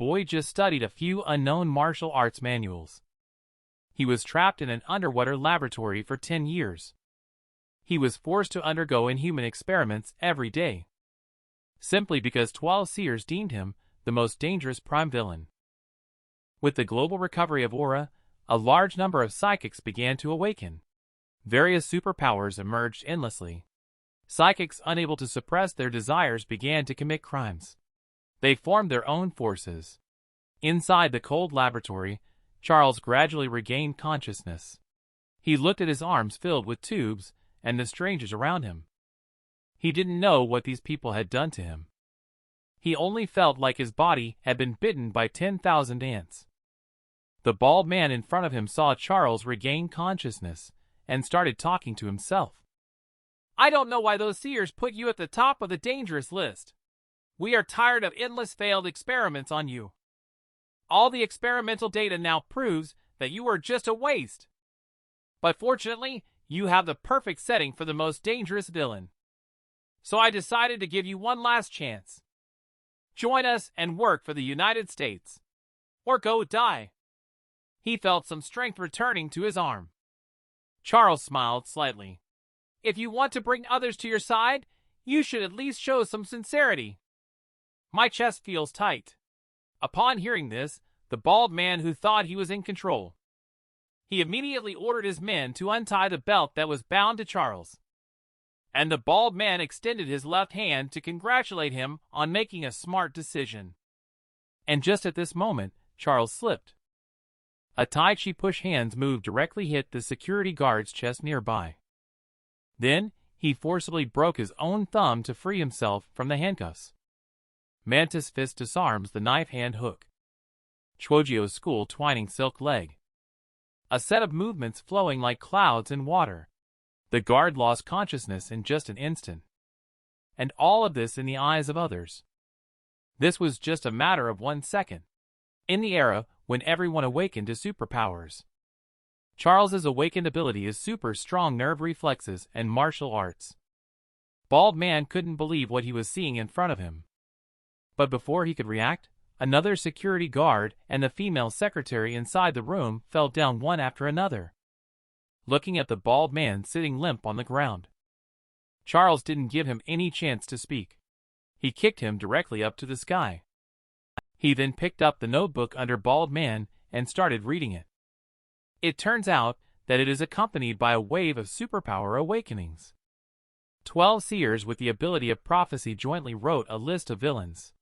boy just studied a few unknown martial arts manuals. He was trapped in an underwater laboratory for 10 years. He was forced to undergo inhuman experiments every day, simply because 12 seers deemed him the most dangerous prime villain. With the global recovery of aura, a large number of psychics began to awaken. Various superpowers emerged endlessly. Psychics unable to suppress their desires began to commit crimes. They formed their own forces. Inside the cold laboratory, Charles gradually regained consciousness. He looked at his arms filled with tubes and the strangers around him. He didn't know what these people had done to him. He only felt like his body had been bitten by 10,000 ants. The bald man in front of him saw Charles regain consciousness and started talking to himself. "I don't know why those seers put you at the top of the dangerous list. We are tired of endless failed experiments on you. All the experimental data now proves that you are just a waste. But fortunately, you have the perfect setting for the most dangerous villain. So I decided to give you one last chance. Join us and work for the United States. Or go die." He felt some strength returning to his arm. Charles smiled slightly. "If you want to bring others to your side, you should at least show some sincerity. My chest feels tight." Upon hearing this, the bald man who thought he was in control, he immediately ordered his men to untie the belt that was bound to Charles. And the bald man extended his left hand to congratulate him on making a smart decision. And just at this moment, Charles slipped. A Tai Chi push hands move directly hit the security guard's chest nearby. Then, he forcibly broke his own thumb to free himself from the handcuffs. Mantis fist disarms the knife hand hook. Chuojio's school twining silk leg. A set of movements flowing like clouds in water. The guard lost consciousness in just an instant. And all of this in the eyes of others. This was just a matter of 1 second. In the era when everyone awakened to superpowers. Charles's awakened ability is super strong nerve reflexes and martial arts. Bald man couldn't believe what he was seeing in front of him. But before he could react, another security guard and the female secretary inside the room fell down one after another, looking at the bald man sitting limp on the ground. Charles didn't give him any chance to speak. He kicked him directly up to the sky. He then picked up the notebook under bald man and started reading it. It turns out that it is accompanied by a wave of superpower awakenings. 12 seers with the ability of prophecy jointly wrote a list of villains.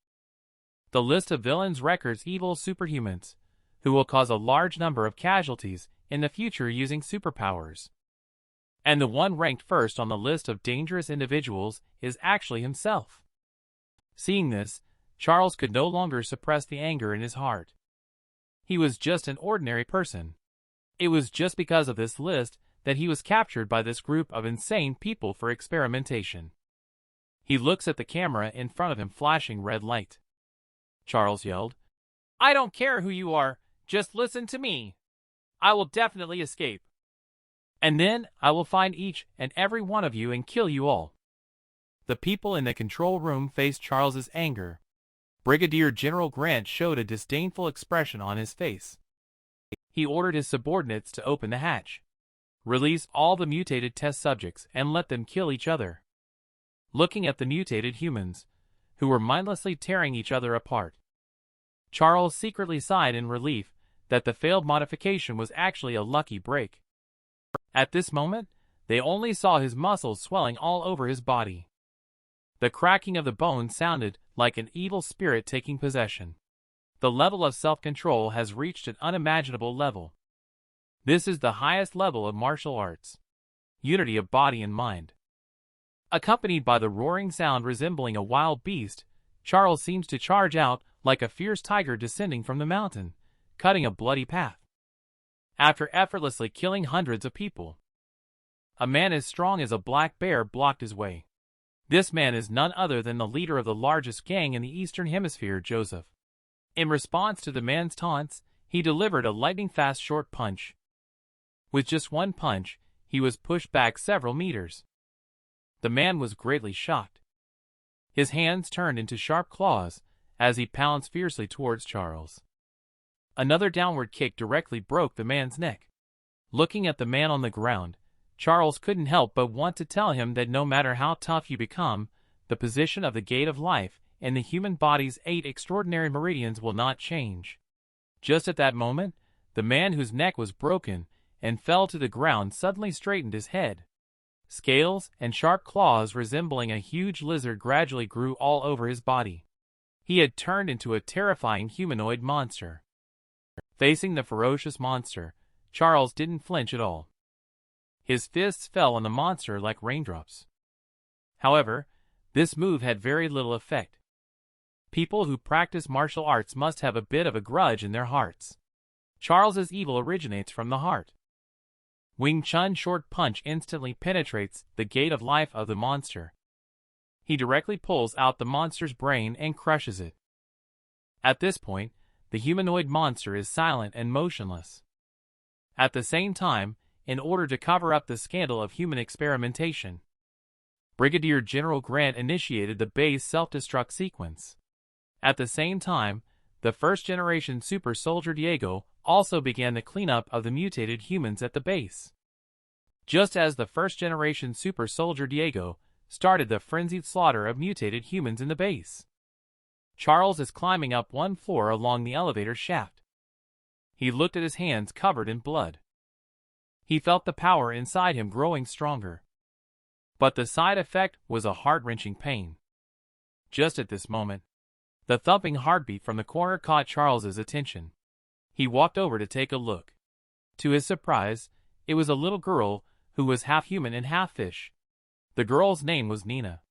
The list of villains records evil superhumans, who will cause a large number of casualties in the future using superpowers. And the one ranked first on the list of dangerous individuals is actually himself. Seeing this, Charles could no longer suppress the anger in his heart. He was just an ordinary person. It was just because of this list that he was captured by this group of insane people for experimentation. He looks at the camera in front of him flashing red light. Charles yelled, "I don't care who you are, just listen to me. I will definitely escape. And then I will find each and every one of you and kill you all." The people in the control room faced Charles's anger. Brigadier General Grant showed a disdainful expression on his face. He ordered his subordinates to open the hatch, release all the mutated test subjects, and let them kill each other. Looking at the mutated humans, who were mindlessly tearing each other apart, Charles secretly sighed in relief that the failed modification was actually a lucky break. At this moment, they only saw his muscles swelling all over his body. The cracking of the bones sounded like an evil spirit taking possession. The level of self-control has reached an unimaginable level. This is the highest level of martial arts. Unity of body and mind. Accompanied by the roaring sound resembling a wild beast, Charles seems to charge out like a fierce tiger descending from the mountain, cutting a bloody path. After effortlessly killing hundreds of people, a man as strong as a black bear blocked his way. This man is none other than the leader of the largest gang in the Eastern Hemisphere, Joseph. In response to the man's taunts, he delivered a lightning-fast short punch. With just one punch, he was pushed back several meters. The man was greatly shocked. His hands turned into sharp claws, as he pounced fiercely towards Charles. Another downward kick directly broke the man's neck. Looking at the man on the ground, Charles couldn't help but want to tell him that no matter how tough you become, the position of the gate of life and the human body's 8 extraordinary meridians will not change. Just at that moment, the man whose neck was broken and fell to the ground suddenly straightened his head. Scales and sharp claws resembling a huge lizard gradually grew all over his body. He had turned into a terrifying humanoid monster. Facing the ferocious monster, Charles didn't flinch at all. His fists fell on the monster like raindrops. However, this move had very little effect. People who practice martial arts must have a bit of a grudge in their hearts. Charles's evil originates from the heart. Wing Chun's short punch instantly penetrates the gate of life of the monster. He directly pulls out the monster's brain and crushes it. At this point, the humanoid monster is silent and motionless. At the same time, in order to cover up the scandal of human experimentation, Brigadier General Grant initiated the base self-destruct sequence. At the same time, the first-generation super soldier Diego also began the cleanup of the mutated humans at the base. Just as the first-generation super soldier Diego started the frenzied slaughter of mutated humans in the base, Charles is climbing up one floor along the elevator shaft. He looked at his hands covered in blood. He felt the power inside him growing stronger. But the side effect was a heart-wrenching pain. Just at this moment, the thumping heartbeat from the corner caught Charles's attention. He walked over to take a look. To his surprise, it was a little girl who was half human and half fish. The girl's name was Nina.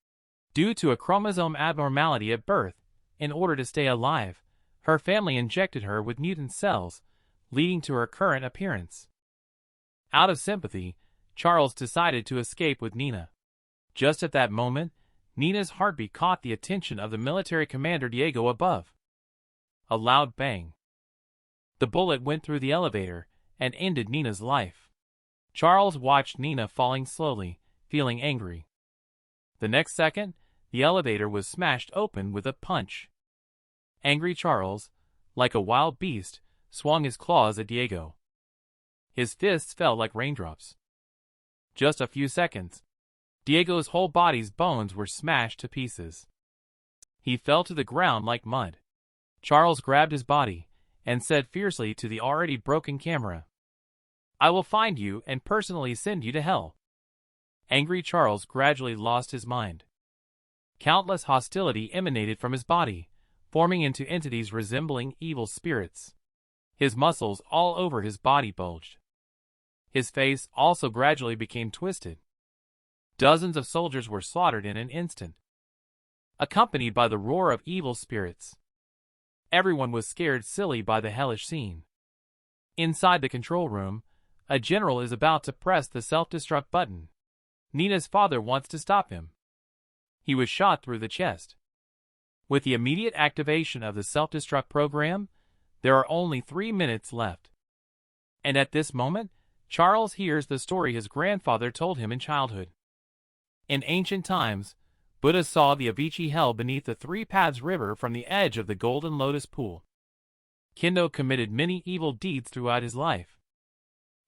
Due to a chromosome abnormality at birth, in order to stay alive, her family injected her with mutant cells, leading to her current appearance. Out of sympathy, Charles decided to escape with Nina. Just at that moment, Nina's heartbeat caught the attention of the military commander Diego above. A loud bang. The bullet went through the elevator and ended Nina's life. Charles watched Nina falling slowly, feeling angry. The next second, the elevator was smashed open with a punch. Angry Charles, like a wild beast, swung his claws at Diego. His fists fell like raindrops. Just a few seconds, Diego's whole body's bones were smashed to pieces. He fell to the ground like mud. Charles grabbed his body and said fiercely to the already broken camera, "I will find you and personally send you to hell." Angry Charles gradually lost his mind. Countless hostility emanated from his body, forming into entities resembling evil spirits. His muscles all over his body bulged. His face also gradually became twisted. Dozens of soldiers were slaughtered in an instant, accompanied by the roar of evil spirits. Everyone was scared silly by the hellish scene. Inside the control room, a general is about to press the self-destruct button. Nina's father wants to stop him. He was shot through the chest. With the immediate activation of the self-destruct program, there are only 3 minutes left. And at this moment, Charles hears the story his grandfather told him in childhood. In ancient times, Buddha saw the Avicii hell beneath the Three Paths River from the edge of the Golden Lotus Pool. Kendo committed many evil deeds throughout his life.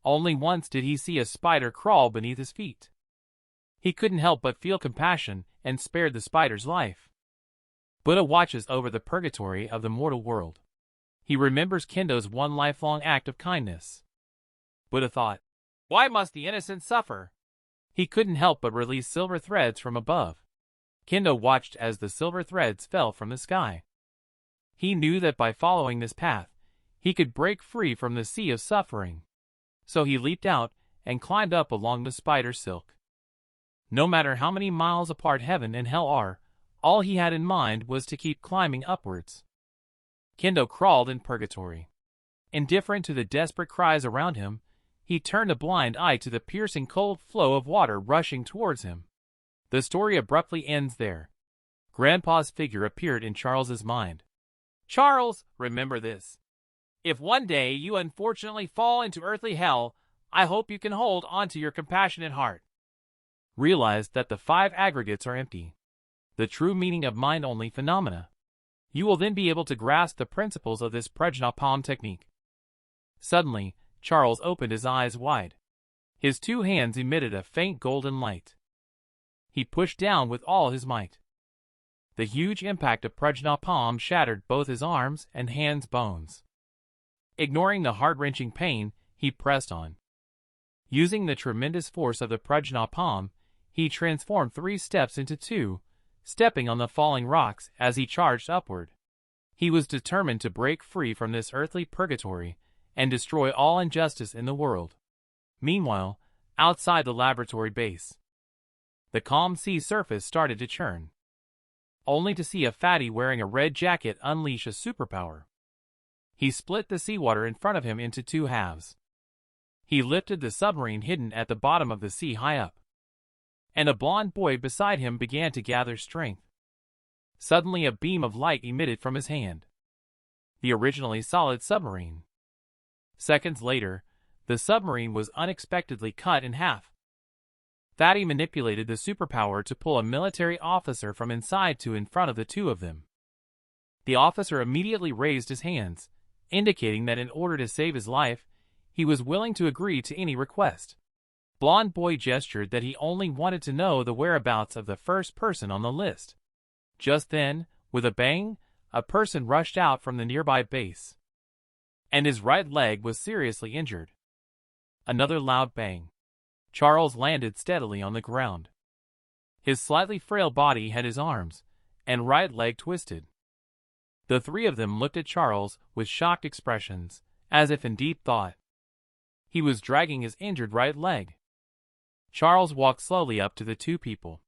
Only once did he see a spider crawl beneath his feet. He couldn't help but feel compassion and spared the spider's life. Buddha watches over the purgatory of the mortal world. He remembers Kendo's one lifelong act of kindness. Buddha thought, "Why must the innocent suffer?" He couldn't help but release silver threads from above. Kendo watched as the silver threads fell from the sky. He knew that by following this path, he could break free from the sea of suffering. So he leaped out and climbed up along the spider silk. No matter how many miles apart heaven and hell are, all he had in mind was to keep climbing upwards. Kendo crawled in purgatory. Indifferent to the desperate cries around him, he turned a blind eye to the piercing cold flow of water rushing towards him. The story abruptly ends there. Grandpa's figure appeared in Charles's mind. "Charles, remember this. If one day you unfortunately fall into earthly hell, I hope you can hold onto your compassionate heart. Realize that the 5 aggregates are empty. The true meaning of mind-only phenomena. You will then be able to grasp the principles of this Prajnapam technique. Suddenly, Charles opened his eyes wide. His two hands emitted a faint golden light. He pushed down with all his might. The huge impact of Prajnapam shattered both his arms and hands' bones. Ignoring the heart-wrenching pain, he pressed on. Using the tremendous force of the Prajnapam, he transformed 3 steps into 2, stepping on the falling rocks as he charged upward. He was determined to break free from this earthly purgatory and destroy all injustice in the world. Meanwhile, outside the laboratory base, the calm sea surface started to churn, only to see a fatty wearing a red jacket unleash a superpower. He split the seawater in front of him into 2 halves. He lifted the submarine hidden at the bottom of the sea high up, and a blond boy beside him began to gather strength. Suddenly a beam of light emitted from his hand. The originally solid submarine. Seconds later, the submarine was unexpectedly cut in half. Fatty manipulated the superpower to pull a military officer from inside to in front of the 2 of them. The officer immediately raised his hands, indicating that in order to save his life, he was willing to agree to any request. Blonde Boy gestured that he only wanted to know the whereabouts of the first person on the list. Just then, with a bang, a person rushed out from the nearby base, and his right leg was seriously injured. Another loud bang. Charles landed steadily on the ground. His slightly frail body had his arms and right leg twisted. The 3 of them looked at Charles with shocked expressions, as if in deep thought. He was dragging his injured right leg. Charles walked slowly up to the 2 people.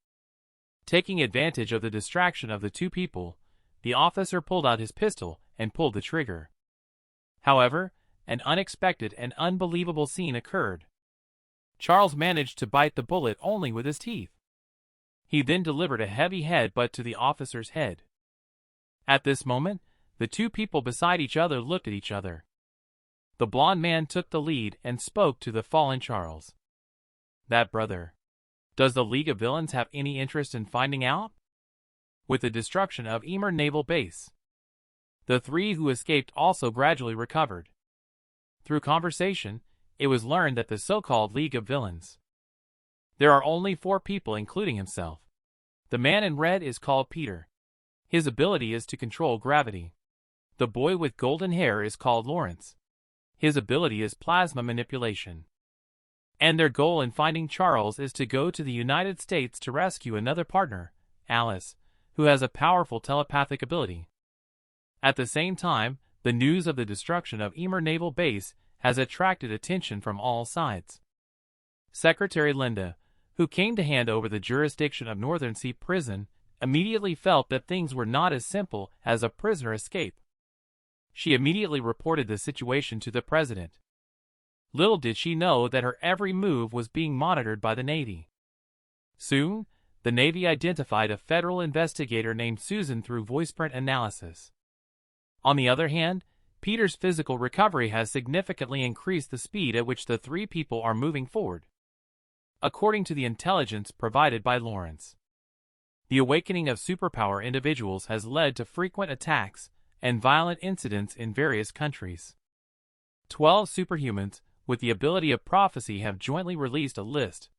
Taking advantage of the distraction of the 2 people, the officer pulled out his pistol and pulled the trigger. However, an unexpected and unbelievable scene occurred. Charles managed to bite the bullet only with his teeth. He then delivered a heavy headbutt to the officer's head. At this moment, the 2 people beside each other looked at each other. The blond man took the lead and spoke to the fallen Charles. That brother. Does the League of Villains have any interest in finding out? With the destruction of Emer Naval Base, the 3 who escaped also gradually recovered. Through conversation, it was learned that the so-called League of Villains. There are only 4 people including himself. The man in red is called Peter. His ability is to control gravity. The boy with golden hair is called Lawrence. His ability is plasma manipulation. And their goal in finding Charles is to go to the United States to rescue another partner, Alice, who has a powerful telepathic ability. At the same time, the news of the destruction of Emer Naval Base has attracted attention from all sides. Secretary Linda, who came to hand over the jurisdiction of Northern Sea Prison, immediately felt that things were not as simple as a prisoner escape. She immediately reported the situation to the president. Little did she know that her every move was being monitored by the Navy. Soon, the Navy identified a federal investigator named Susan through voiceprint analysis. On the other hand, Peter's physical recovery has significantly increased the speed at which the 3 people are moving forward, according to the intelligence provided by Lawrence. The awakening of superpower individuals has led to frequent attacks and violent incidents in various countries. 12 superhumans with the ability of prophecy have jointly released a list.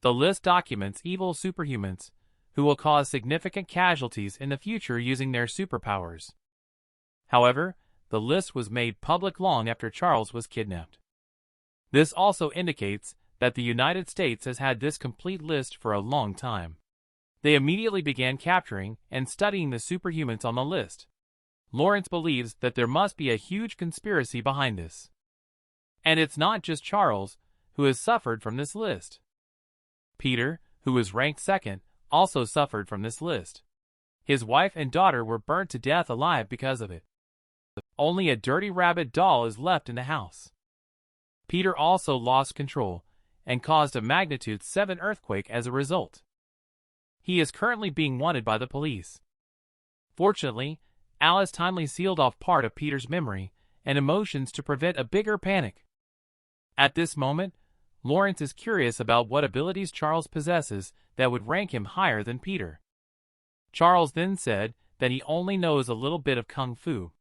The list documents evil superhumans who will cause significant casualties in the future using their superpowers. However, the list was made public long after Charles was kidnapped. This also indicates that the United States has had this complete list for a long time. They immediately began capturing and studying the superhumans on the list. Lawrence believes that there must be a huge conspiracy behind this. And it's not just Charles who has suffered from this list. Peter, who was ranked 2nd, also suffered from this list. His wife and daughter were burnt to death alive because of it. Only a dirty rabbit doll is left in the house. Peter also lost control and caused a magnitude 7 earthquake as a result. He is currently being wanted by the police. Fortunately, Alice timely sealed off part of Peter's memory and emotions to prevent a bigger panic. At this moment, Lawrence is curious about what abilities Charles possesses that would rank him higher than Peter. Charles then said that he only knows a little bit of Kung Fu.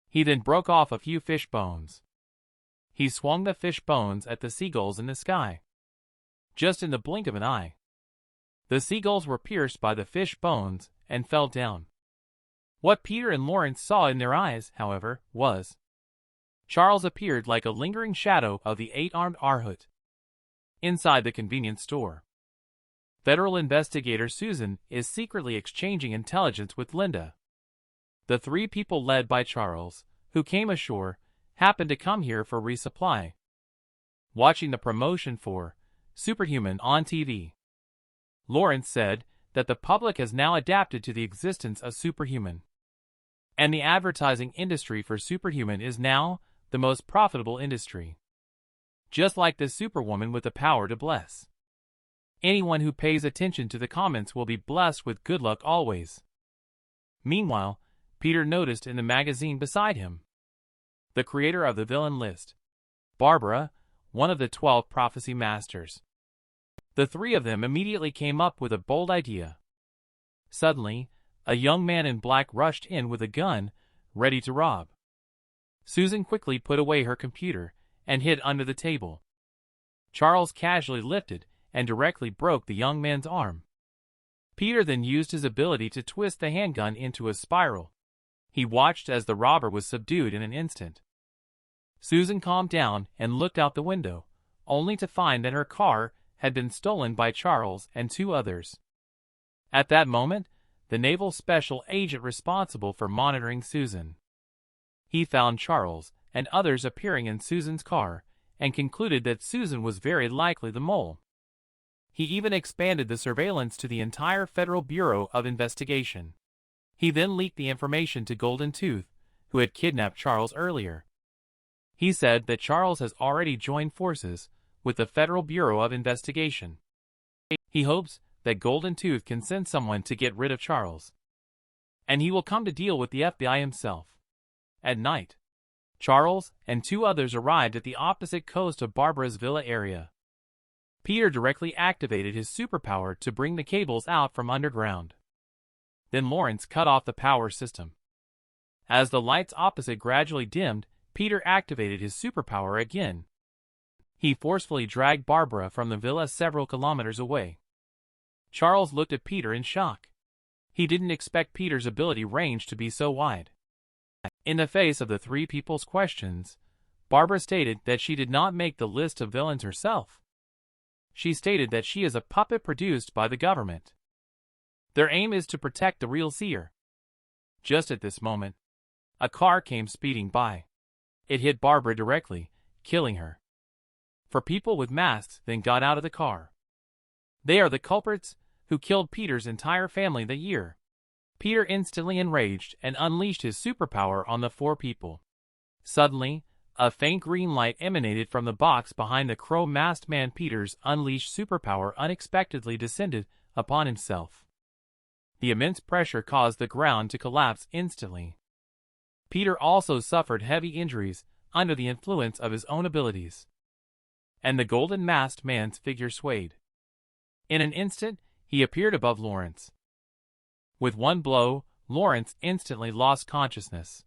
He then broke off a few fish bones. He swung the fish bones at the seagulls in the sky. Just in the blink of an eye, the seagulls were pierced by the fish bones and fell down. What Peter and Lawrence saw in their eyes, however, was Charles appeared like a lingering shadow of the eight-armed Arhut. Inside the convenience store, Federal investigator Susan is secretly exchanging intelligence with Linda. The three people led by Charles, who came ashore, happened to come here for resupply. Watching the promotion for Superhuman on TV, Lawrence said that the public has now adapted to the existence of Superhuman, and the advertising industry for Superhuman is now the most profitable industry. Just like this superwoman with the power to bless. Anyone who pays attention to the comments will be blessed with good luck always. Meanwhile, Peter noticed in the magazine beside him the creator of the villain list, Barbara, one of the 12 prophecy masters. The three of them immediately came up with a bold idea. Suddenly, a young man in black rushed in with a gun, ready to rob. Susan quickly put away her computer and hid under the table. Charles casually lifted and directly broke the young man's arm. Peter then used his ability to twist the handgun into a spiral. He watched as the robber was subdued in an instant. Susan calmed down and looked out the window, only to find that her car had been stolen by Charles and two others. At that moment, the naval special agent responsible for monitoring Susan. He found Charles and others appearing in Susan's car and concluded that Susan was very likely the mole. He even expanded the surveillance to the entire Federal Bureau of Investigation. He then leaked the information to Golden Tooth, who had kidnapped Charles earlier. He said that Charles has already joined forces with the Federal Bureau of Investigation. He hopes that Golden Tooth can send someone to get rid of Charles, and he will come to deal with the FBI himself. At night, Charles and two others arrived at the opposite coast of Barbara's villa area. Peter directly activated his superpower to bring the cables out from underground. Then Lawrence cut off the power system. As the lights opposite gradually dimmed, Peter activated his superpower again. He forcefully dragged Barbara from the villa several kilometers away. Charles looked at Peter in shock. He didn't expect Peter's ability range to be so wide. In the face of the three people's questions, Barbara stated that she did not make the list of villains herself. She stated that she is a puppet produced by the government. Their aim is to protect the real seer. Just at this moment, a car came speeding by. It hit Barbara directly, killing her. Four people with masks then got out of the car. They are the culprits who killed Peter's entire family that year. Peter instantly enraged and unleashed his superpower on the four people. Suddenly, a faint green light emanated from the box behind the crow-masked man. Peter's unleashed superpower unexpectedly descended upon himself. The immense pressure caused the ground to collapse instantly. Peter also suffered heavy injuries under the influence of his own abilities. And the golden-masked man's figure swayed. In an instant, he appeared above Lawrence. With one blow, Lawrence instantly lost consciousness.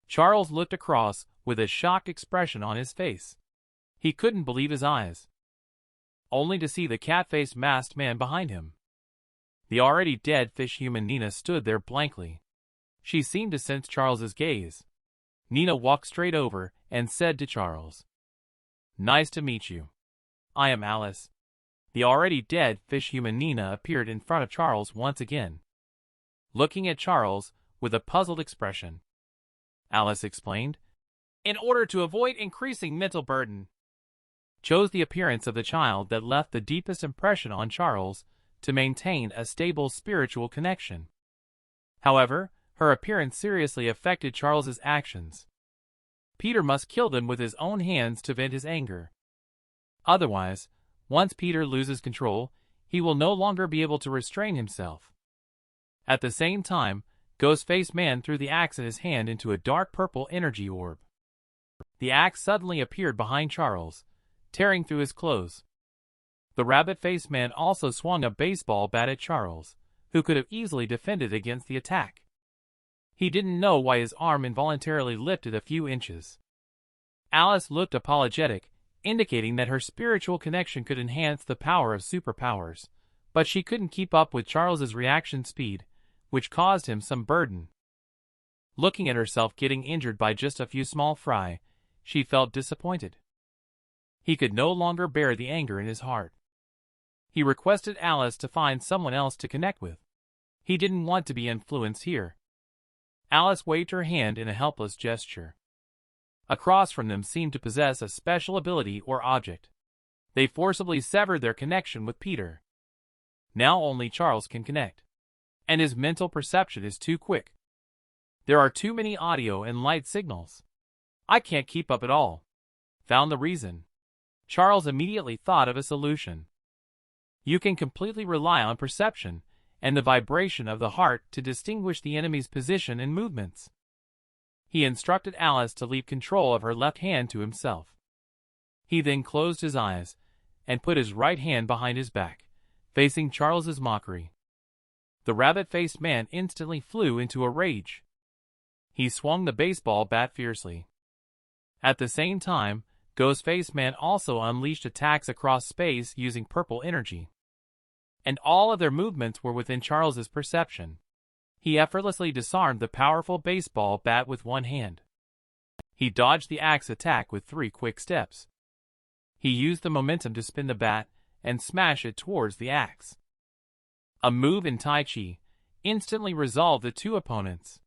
Charles looked across with a shocked expression on his face. He couldn't believe his eyes, only to see the cat-faced masked man behind him. The already dead fish-human Nina stood there blankly. She seemed to sense Charles's gaze. Nina walked straight over and said to Charles, "Nice to meet you. I am Alice." The already dead fish-human Nina appeared in front of Charles once again, looking at Charles with a puzzled expression. Alice explained, "In order to avoid increasing mental burden, chose the appearance of the child that left the deepest impression on Charles to maintain a stable spiritual connection. However, her appearance seriously affected Charles's actions. Peter must kill them with his own hands to vent his anger. Otherwise, once Peter loses control, he will no longer be able to restrain himself." At the same time, Ghost-Faced Man threw the axe in his hand into a dark purple energy orb. The axe suddenly appeared behind Charles, tearing through his clothes. The Rabbit-Faced Man also swung a baseball bat at Charles, who could have easily defended against the attack. He didn't know why his arm involuntarily lifted a few inches. Alice looked apologetic, indicating that her spiritual connection could enhance the power of superpowers, but she couldn't keep up with Charles's reaction speed, which caused him some burden. Looking at herself getting injured by just a few small fry, she felt disappointed. He could no longer bear the anger in his heart. He requested Alice to find someone else to connect with. He didn't want to be influenced here. Alice waved her hand in a helpless gesture. Across from them seemed to possess a special ability or object. They forcibly severed their connection with Peter. Now only Charles can connect. And his mental perception is too quick. There are too many audio and light signals. I can't keep up at all. Found the reason. Charles immediately thought of a solution. You can completely rely on perception and the vibration of the heart to distinguish the enemy's position and movements. He instructed Alice to leave control of her left hand to himself. He then closed his eyes and put his right hand behind his back, facing Charles's mockery. The rabbit-faced man instantly flew into a rage. He swung the baseball bat fiercely. At the same time, Ghost-Faced Man also unleashed attacks across space using purple energy. And all of their movements were within Charles's perception. He effortlessly disarmed the powerful baseball bat with one hand. He dodged the axe attack with 3 quick steps. He used the momentum to spin the bat and smash it towards the axe. A move in Tai Chi instantly resolved the 2 opponents.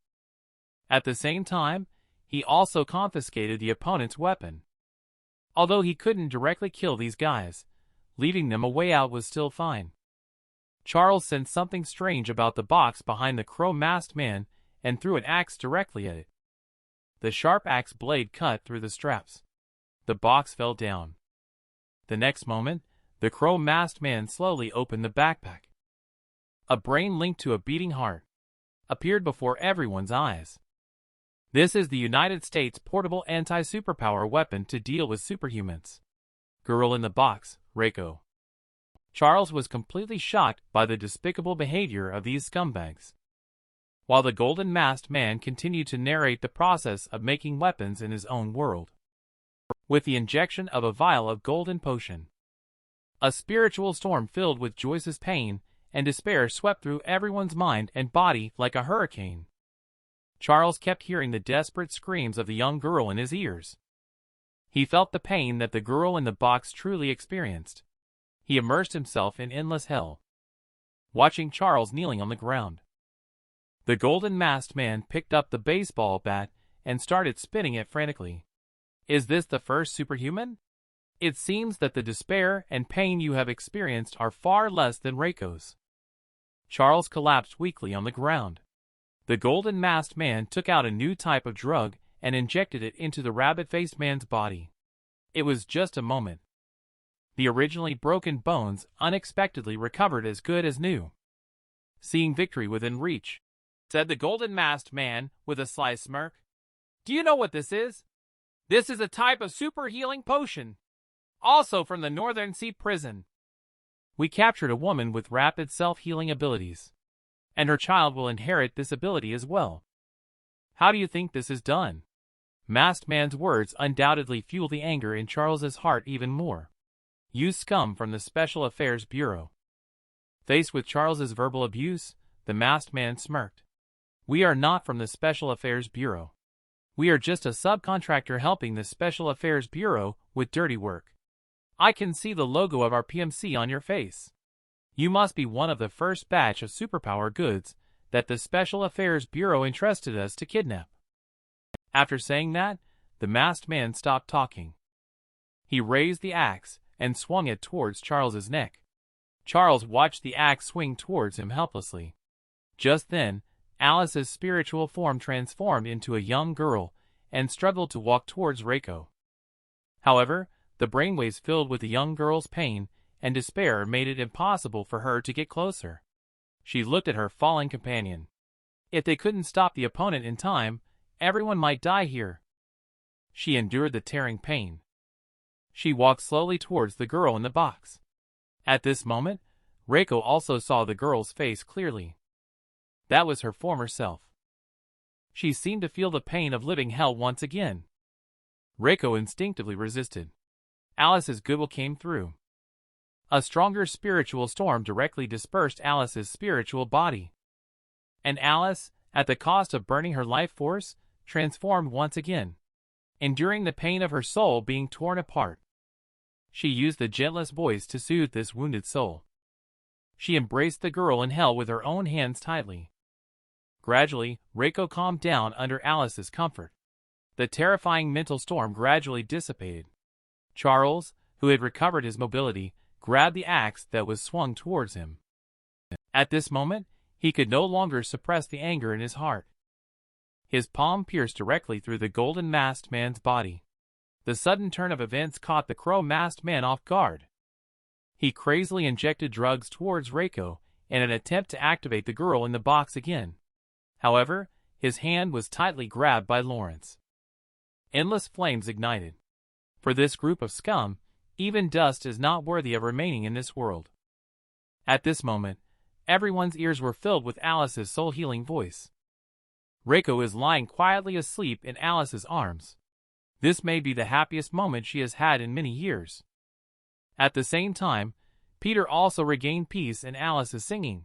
At the same time, he also confiscated the opponent's weapon. Although he couldn't directly kill these guys, leaving them a way out was still fine. Charles sensed something strange about the box behind the crow-masked man and threw an axe directly at it. The sharp axe blade cut through the straps. The box fell down. The next moment, the crow-masked man slowly opened the backpack. A brain linked to a beating heart appeared before everyone's eyes. This is the United States portable anti-superpower weapon to deal with superhumans. Girl in the box, Reiko. Charles was completely shocked by the despicable behavior of these scumbags. While the golden-masked man continued to narrate the process of making weapons in his own world. With the injection of a vial of golden potion. A spiritual storm filled with Joyce's pain and despair swept through everyone's mind and body like a hurricane. Charles kept hearing the desperate screams of the young girl in his ears. He felt the pain that the girl in the box truly experienced. He immersed himself in endless hell, watching Charles kneeling on the ground. The golden-masked man picked up the baseball bat and started spinning it frantically. Is this the first superhuman? It seems that the despair and pain you have experienced are far less than Reiko's. Charles collapsed weakly on the ground. The golden-masked man took out a new type of drug and injected it into the rabbit-faced man's body. It was just a moment. The originally broken bones unexpectedly recovered as good as new. Seeing victory within reach, said the golden-masked man with a sly smirk. Do you know what this is? This is a type of super healing potion. Also from the Northern Sea prison. We captured a woman with rapid self-healing abilities. And her child will inherit this ability as well. How do you think this is done? Masked Man's words undoubtedly fueled the anger in Charles's heart even more. You scum from the Special Affairs Bureau. Faced with Charles's verbal abuse, the Masked Man smirked. We are not from the Special Affairs Bureau. We are just a subcontractor helping the Special Affairs Bureau with dirty work. I can see the logo of our PMC on your face. You must be one of the first batch of superpower goods that the Special Affairs Bureau entrusted us to kidnap. After saying that, the Masked Man stopped talking. He raised the axe and swung it towards Charles's neck. Charles watched the axe swing towards him helplessly. Just then, Alice's spiritual form transformed into a young girl and struggled to walk towards Reiko. However, the brainwaves filled with the young girl's pain and despair made it impossible for her to get closer. She looked at her falling companion. If they couldn't stop the opponent in time, everyone might die here. She endured the tearing pain. She walked slowly towards the girl in the box. At this moment, Reiko also saw the girl's face clearly. That was her former self. She seemed to feel the pain of living hell once again. Reiko instinctively resisted. Alice's goodwill came through. A stronger spiritual storm directly dispersed Alice's spiritual body. And Alice, at the cost of burning her life force, transformed once again, enduring the pain of her soul being torn apart. She used the gentlest voice to soothe this wounded soul. She embraced the girl in hell with her own hands tightly. Gradually, Reiko calmed down under Alice's comfort. The terrifying mental storm gradually dissipated. Charles, who had recovered his mobility, grabbed the axe that was swung towards him. At this moment, he could no longer suppress the anger in his heart. His palm pierced directly through the golden-masked man's body. The sudden turn of events caught the crow-masked man off guard. He crazily injected drugs towards Reiko in an attempt to activate the girl in the box again. However, his hand was tightly grabbed by Lawrence. Endless flames ignited. For this group of scum, even dust is not worthy of remaining in this world. At this moment, everyone's ears were filled with Alice's soul-healing voice. Reiko is lying quietly asleep in Alice's arms. This may be the happiest moment she has had in many years. At the same time, Peter also regained peace in Alice's singing.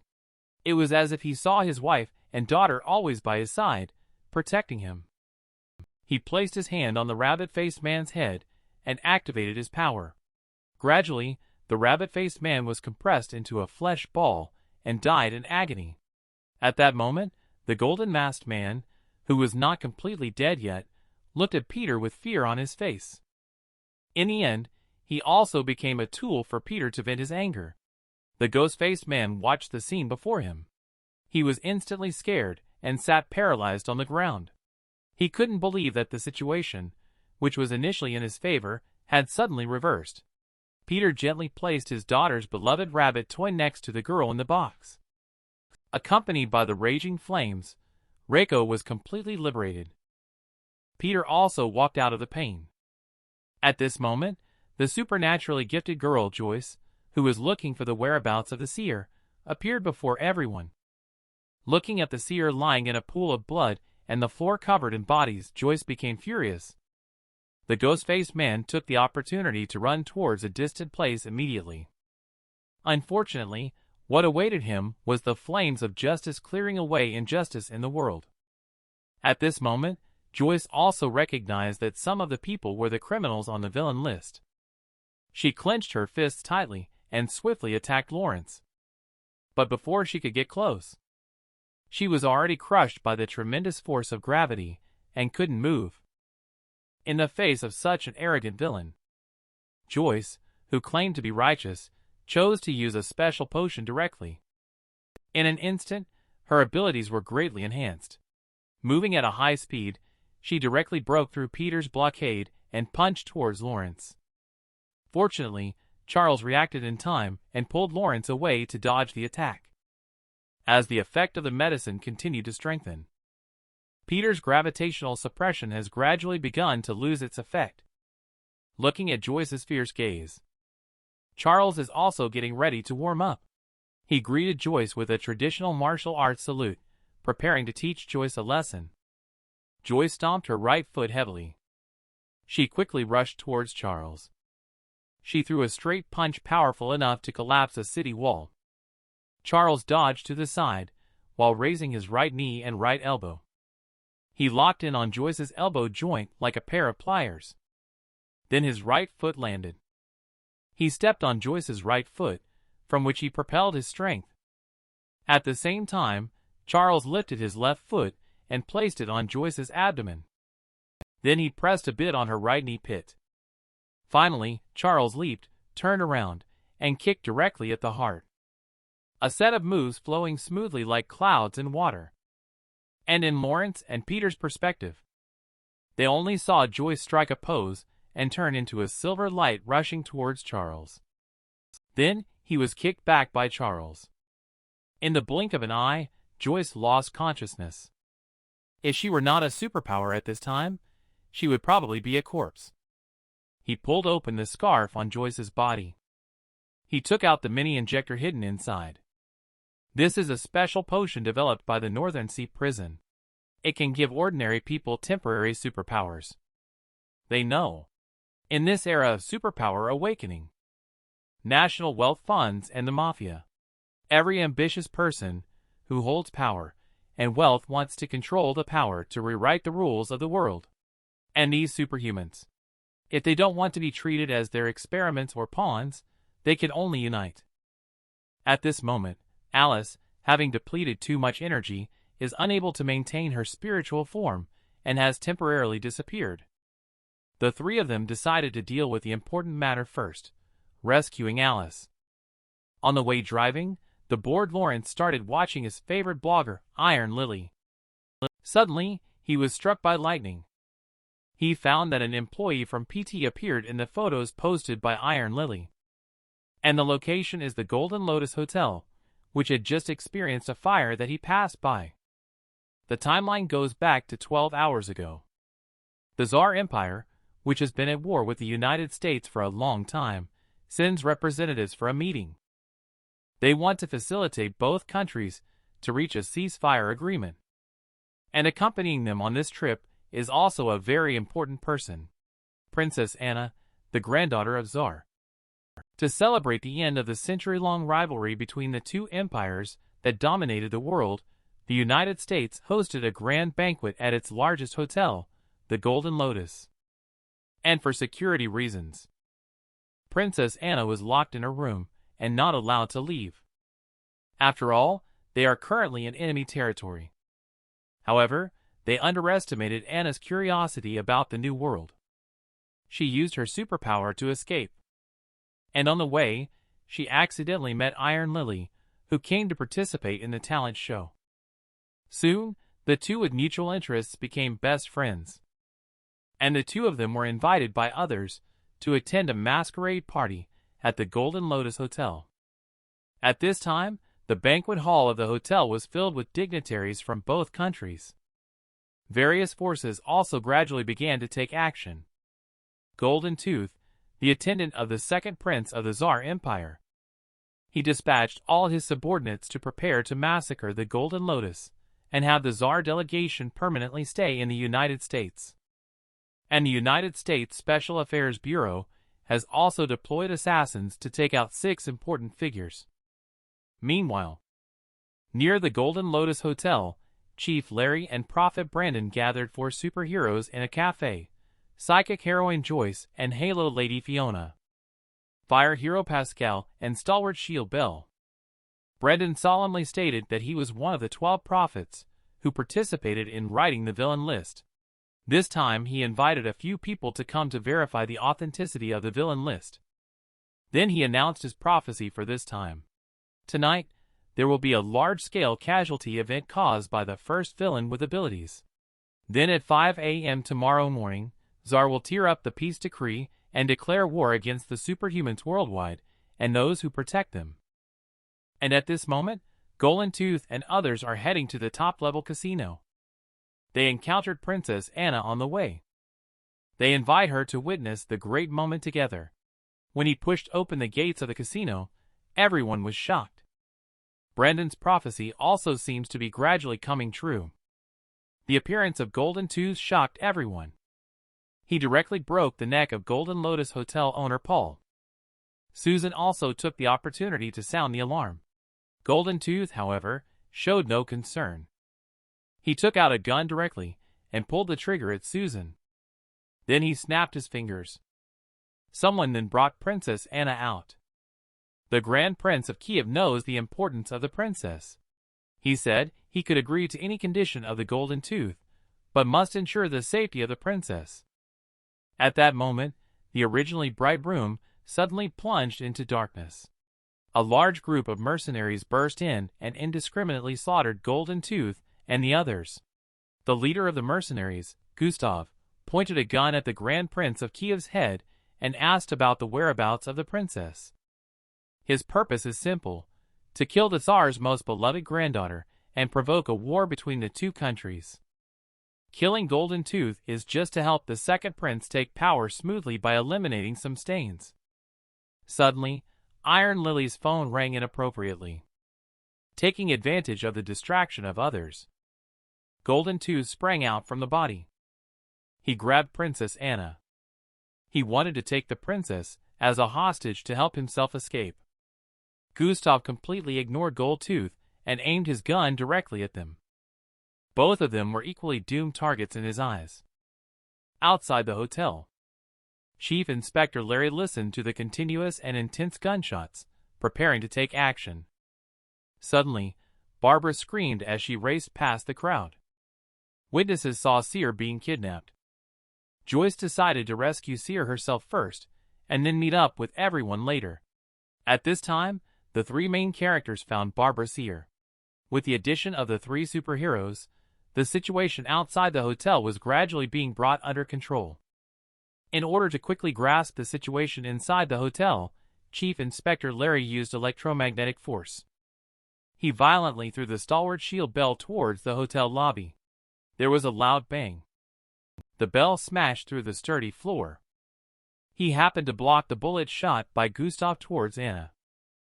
It was as if he saw his wife and daughter always by his side, protecting him. He placed his hand on the rabbit-faced man's head and activated his power. Gradually, the rabbit-faced man was compressed into a flesh ball and died in agony. At that moment, the golden-masked man, who was not completely dead yet, looked at Peter with fear on his face. In the end, he also became a tool for Peter to vent his anger. The ghost-faced man watched the scene before him. He was instantly scared and sat paralyzed on the ground. He couldn't believe that the situation, which was initially in his favor, had suddenly reversed. Peter gently placed his daughter's beloved rabbit toy next to the girl in the box. Accompanied by the raging flames, Reiko was completely liberated. Peter also walked out of the pain. At this moment, the supernaturally gifted girl Joyce, who was looking for the whereabouts of the seer, appeared before everyone. Looking at the seer lying in a pool of blood and the floor covered in bodies, Joyce became furious. The ghost-faced man took the opportunity to run towards a distant place immediately. Unfortunately, what awaited him was the flames of justice clearing away injustice in the world. At this moment, Joyce also recognized that some of the people were the criminals on the villain list. She clenched her fists tightly and swiftly attacked Lawrence. But before she could get close, she was already crushed by the tremendous force of gravity and couldn't move. In the face of such an arrogant villain, Joyce, who claimed to be righteous, chose to use a special potion directly. In an instant, her abilities were greatly enhanced. Moving at a high speed, she directly broke through Peter's blockade and punched towards Lawrence. Fortunately, Charles reacted in time and pulled Lawrence away to dodge the attack. As the effect of the medicine continued to strengthen, Peter's gravitational suppression has gradually begun to lose its effect. Looking at Joyce's fierce gaze, Charles is also getting ready to warm up. He greeted Joyce with a traditional martial arts salute, preparing to teach Joyce a lesson. Joyce stomped her right foot heavily. She quickly rushed towards Charles. She threw a straight punch powerful enough to collapse a city wall. Charles dodged to the side, while raising his right knee and right elbow. He locked in on Joyce's elbow joint like a pair of pliers. Then his right foot landed. He stepped on Joyce's right foot, from which he propelled his strength. At the same time, Charles lifted his left foot and placed it on Joyce's abdomen. Then he pressed a bit on her right knee pit. Finally, Charles leaped, turned around, and kicked directly at the heart. A set of moves flowing smoothly like clouds in water. And in Lawrence and Peter's perspective, they only saw Joyce strike a pose and turn into a silver light rushing towards Charles. Then, he was kicked back by Charles. In the blink of an eye, Joyce lost consciousness. If she were not a superpower at this time, she would probably be a corpse. He pulled open the scarf on Joyce's body. He took out the mini injector hidden inside. This is a special potion developed by the Northern Sea Prison. It can give ordinary people temporary superpowers. They know. In this era of superpower awakening, national wealth funds and the mafia, every ambitious person who holds power and wealth wants to control the power to rewrite the rules of the world. And these superhumans, if they don't want to be treated as their experiments or pawns, they can only unite. At this moment, Alice, having depleted too much energy, is unable to maintain her spiritual form and has temporarily disappeared. The three of them decided to deal with the important matter first, rescuing Alice. On the way driving, the bored Lawrence started watching his favorite blogger, Iron Lily. Suddenly, he was struck by lightning. He found that an employee from PT appeared in the photos posted by Iron Lily. And the location is the Golden Lotus Hotel, which had just experienced a fire that he passed by. The timeline goes back to 12 hours ago. The Tsar Empire, which has been at war with the United States for a long time, sends representatives for a meeting. They want to facilitate both countries to reach a ceasefire agreement. And accompanying them on this trip is also a very important person, Princess Anna, the granddaughter of Tsar. To celebrate the end of the century-long rivalry between the two empires that dominated the world, the United States hosted a grand banquet at its largest hotel, the Golden Lotus. And for security reasons, Princess Anna was locked in her room and not allowed to leave. After all, they are currently in enemy territory. However, they underestimated Anna's curiosity about the new world. She used her superpower to escape. And on the way, she accidentally met Iron Lily, who came to participate in the talent show. Soon, the two with mutual interests became best friends. And the two of them were invited by others to attend a masquerade party at the Golden Lotus Hotel. At this time, the banquet hall of the hotel was filled with dignitaries from both countries. Various forces also gradually began to take action. Golden Tooth, the attendant of the second prince of the Tsar Empire. He dispatched all his subordinates to prepare to massacre the Golden Lotus and have the Tsar delegation permanently stay in the United States. And the United States Special Affairs Bureau has also deployed assassins to take out 6 important figures. Meanwhile, near the Golden Lotus Hotel, Chief Larry and Prophet Brandon gathered 4 superheroes in a cafe, Psychic Heroine Joyce and Halo Lady Fiona, Fire Hero Pascal and Stalwart Shield Bell. Brandon solemnly stated that he was one of the 12 prophets who participated in writing the villain list. This time he invited a few people to come to verify the authenticity of the villain list. Then he announced his prophecy for this time. Tonight, there will be a large-scale casualty event caused by the first villain with abilities. Then at 5 a.m. tomorrow morning, Tsar will tear up the peace decree and declare war against the superhumans worldwide and those who protect them. And at this moment, Golden Tooth and others are heading to the top-level casino. They encountered Princess Anna on the way. They invite her to witness the great moment together. When he pushed open the gates of the casino, everyone was shocked. Brandon's prophecy also seems to be gradually coming true. The appearance of Golden Tooth shocked everyone. He directly broke the neck of Golden Lotus Hotel owner Paul. Susan also took the opportunity to sound the alarm. Golden Tooth, however, showed no concern. He took out a gun directly and pulled the trigger at Susan. Then he snapped his fingers. Someone then brought Princess Anna out. The Grand Prince of Kiev knows the importance of the princess. He said he could agree to any condition of the Golden Tooth, but must ensure the safety of the princess. At that moment, the originally bright room suddenly plunged into darkness. A large group of mercenaries burst in and indiscriminately slaughtered Golden Tooth and the others. The leader of the mercenaries, Gustav, pointed a gun at the Grand Prince of Kiev's head and asked about the whereabouts of the princess. His purpose is simple: to kill the Tsar's most beloved granddaughter and provoke a war between the two countries. Killing Golden Tooth is just to help the second prince take power smoothly by eliminating some stains. Suddenly, Iron Lily's phone rang inappropriately. taking advantage of the distraction of others. Golden Tooth sprang out from the body. He grabbed Princess Anna. He wanted to take the princess as a hostage to help himself escape. Gustav completely ignored Gold Tooth and aimed his gun directly at them. Both of them were equally doomed targets in his eyes. Outside the hotel, Chief Inspector Larry listened to the continuous and intense gunshots, preparing to take action. Suddenly, Barbara screamed as she raced past the crowd. Witnesses saw Seer being kidnapped. Joyce decided to rescue Seer herself first, and then meet up with everyone later. At this time, the three main characters found Barbara Seer. With the addition of the three superheroes, the situation outside the hotel was gradually being brought under control. In order to quickly grasp the situation inside the hotel, Chief Inspector Larry used electromagnetic force. He violently threw the stalwart shield bell towards the hotel lobby. There was a loud bang. The bell smashed through the sturdy floor. He happened to block the bullet shot by Gustav towards Anna.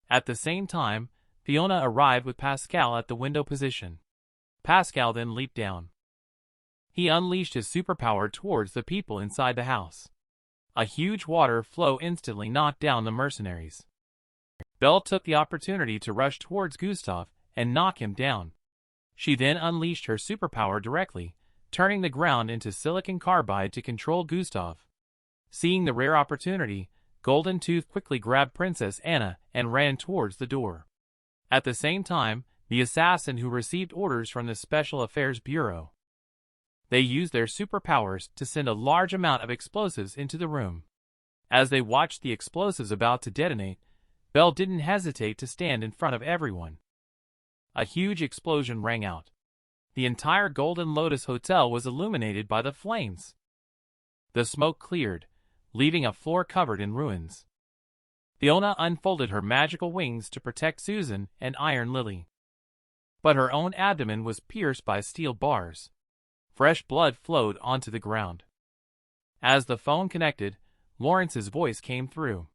At the same time, Fiona arrived with Pascal at the window position. Pascal then leaped down. He unleashed his superpower towards the people inside the house. A huge water flow instantly knocked down the mercenaries. Belle took the opportunity to rush towards Gustav and knock him down. She then unleashed her superpower directly, turning the ground into silicon carbide to control Gustav. Seeing the rare opportunity, Golden Tooth quickly grabbed Princess Anna and ran towards the door. At the same time, the assassin who received orders from the Special Affairs Bureau. They used their superpowers to send a large amount of explosives into the room. As they watched the explosives about to detonate, Belle didn't hesitate to stand in front of everyone. A huge explosion rang out. The entire Golden Lotus Hotel was illuminated by the flames. The smoke cleared, leaving a floor covered in ruins. Fiona unfolded her magical wings to protect Susan and Iron Lily. But her own abdomen was pierced by steel bars. Fresh blood flowed onto the ground. As the phone connected, Lawrence's voice came through.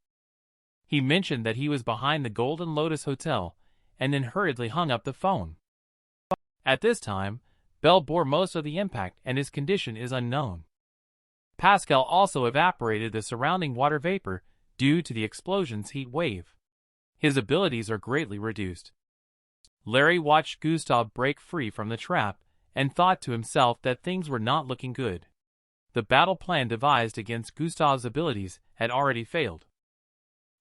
He mentioned that he was behind the Golden Lotus Hotel, and then hurriedly hung up the phone. At this time, Belle bore most of the impact and his condition is unknown. Pascal also evaporated the surrounding water vapor due to the explosion's heat wave. His abilities are greatly reduced. Larry watched Gustav break free from the trap and thought to himself that things were not looking good. The battle plan devised against Gustav's abilities had already failed.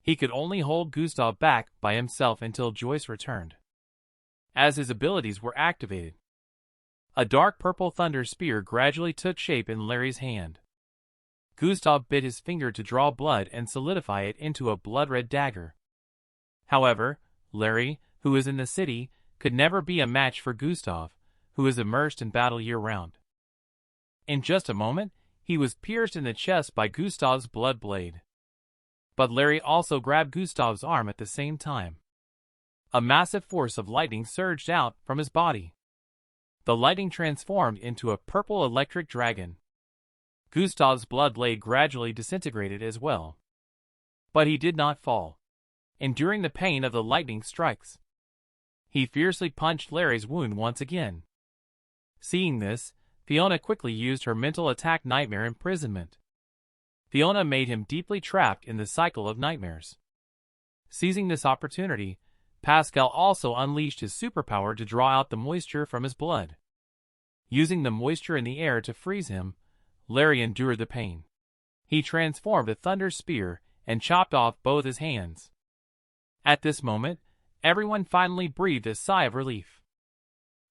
He could only hold Gustav back by himself until Joyce returned. As his abilities were activated, a dark purple thunder spear gradually took shape in Larry's hand. Gustav bit his finger to draw blood and solidify it into a blood-red dagger. However, Larry, who is in the city, could never be a match for Gustav, who is immersed in battle year-round. In just a moment, he was pierced in the chest by Gustav's blood blade. But Larry also grabbed Gustav's arm at the same time. A massive force of lightning surged out from his body. The lightning transformed into a purple electric dragon. Gustav's blood blade gradually disintegrated as well. But he did not fall, enduring the pain of the lightning strikes. He fiercely punched Larry's wound once again. Seeing this, Fiona quickly used her mental attack nightmare imprisonment. Fiona made him deeply trapped in the cycle of nightmares. Seizing this opportunity, Pascal also unleashed his superpower to draw out the moisture from his blood. Using the moisture in the air to freeze him, Larry endured the pain. He transformed a thunder spear and chopped off both his hands. At this moment, everyone finally breathed a sigh of relief.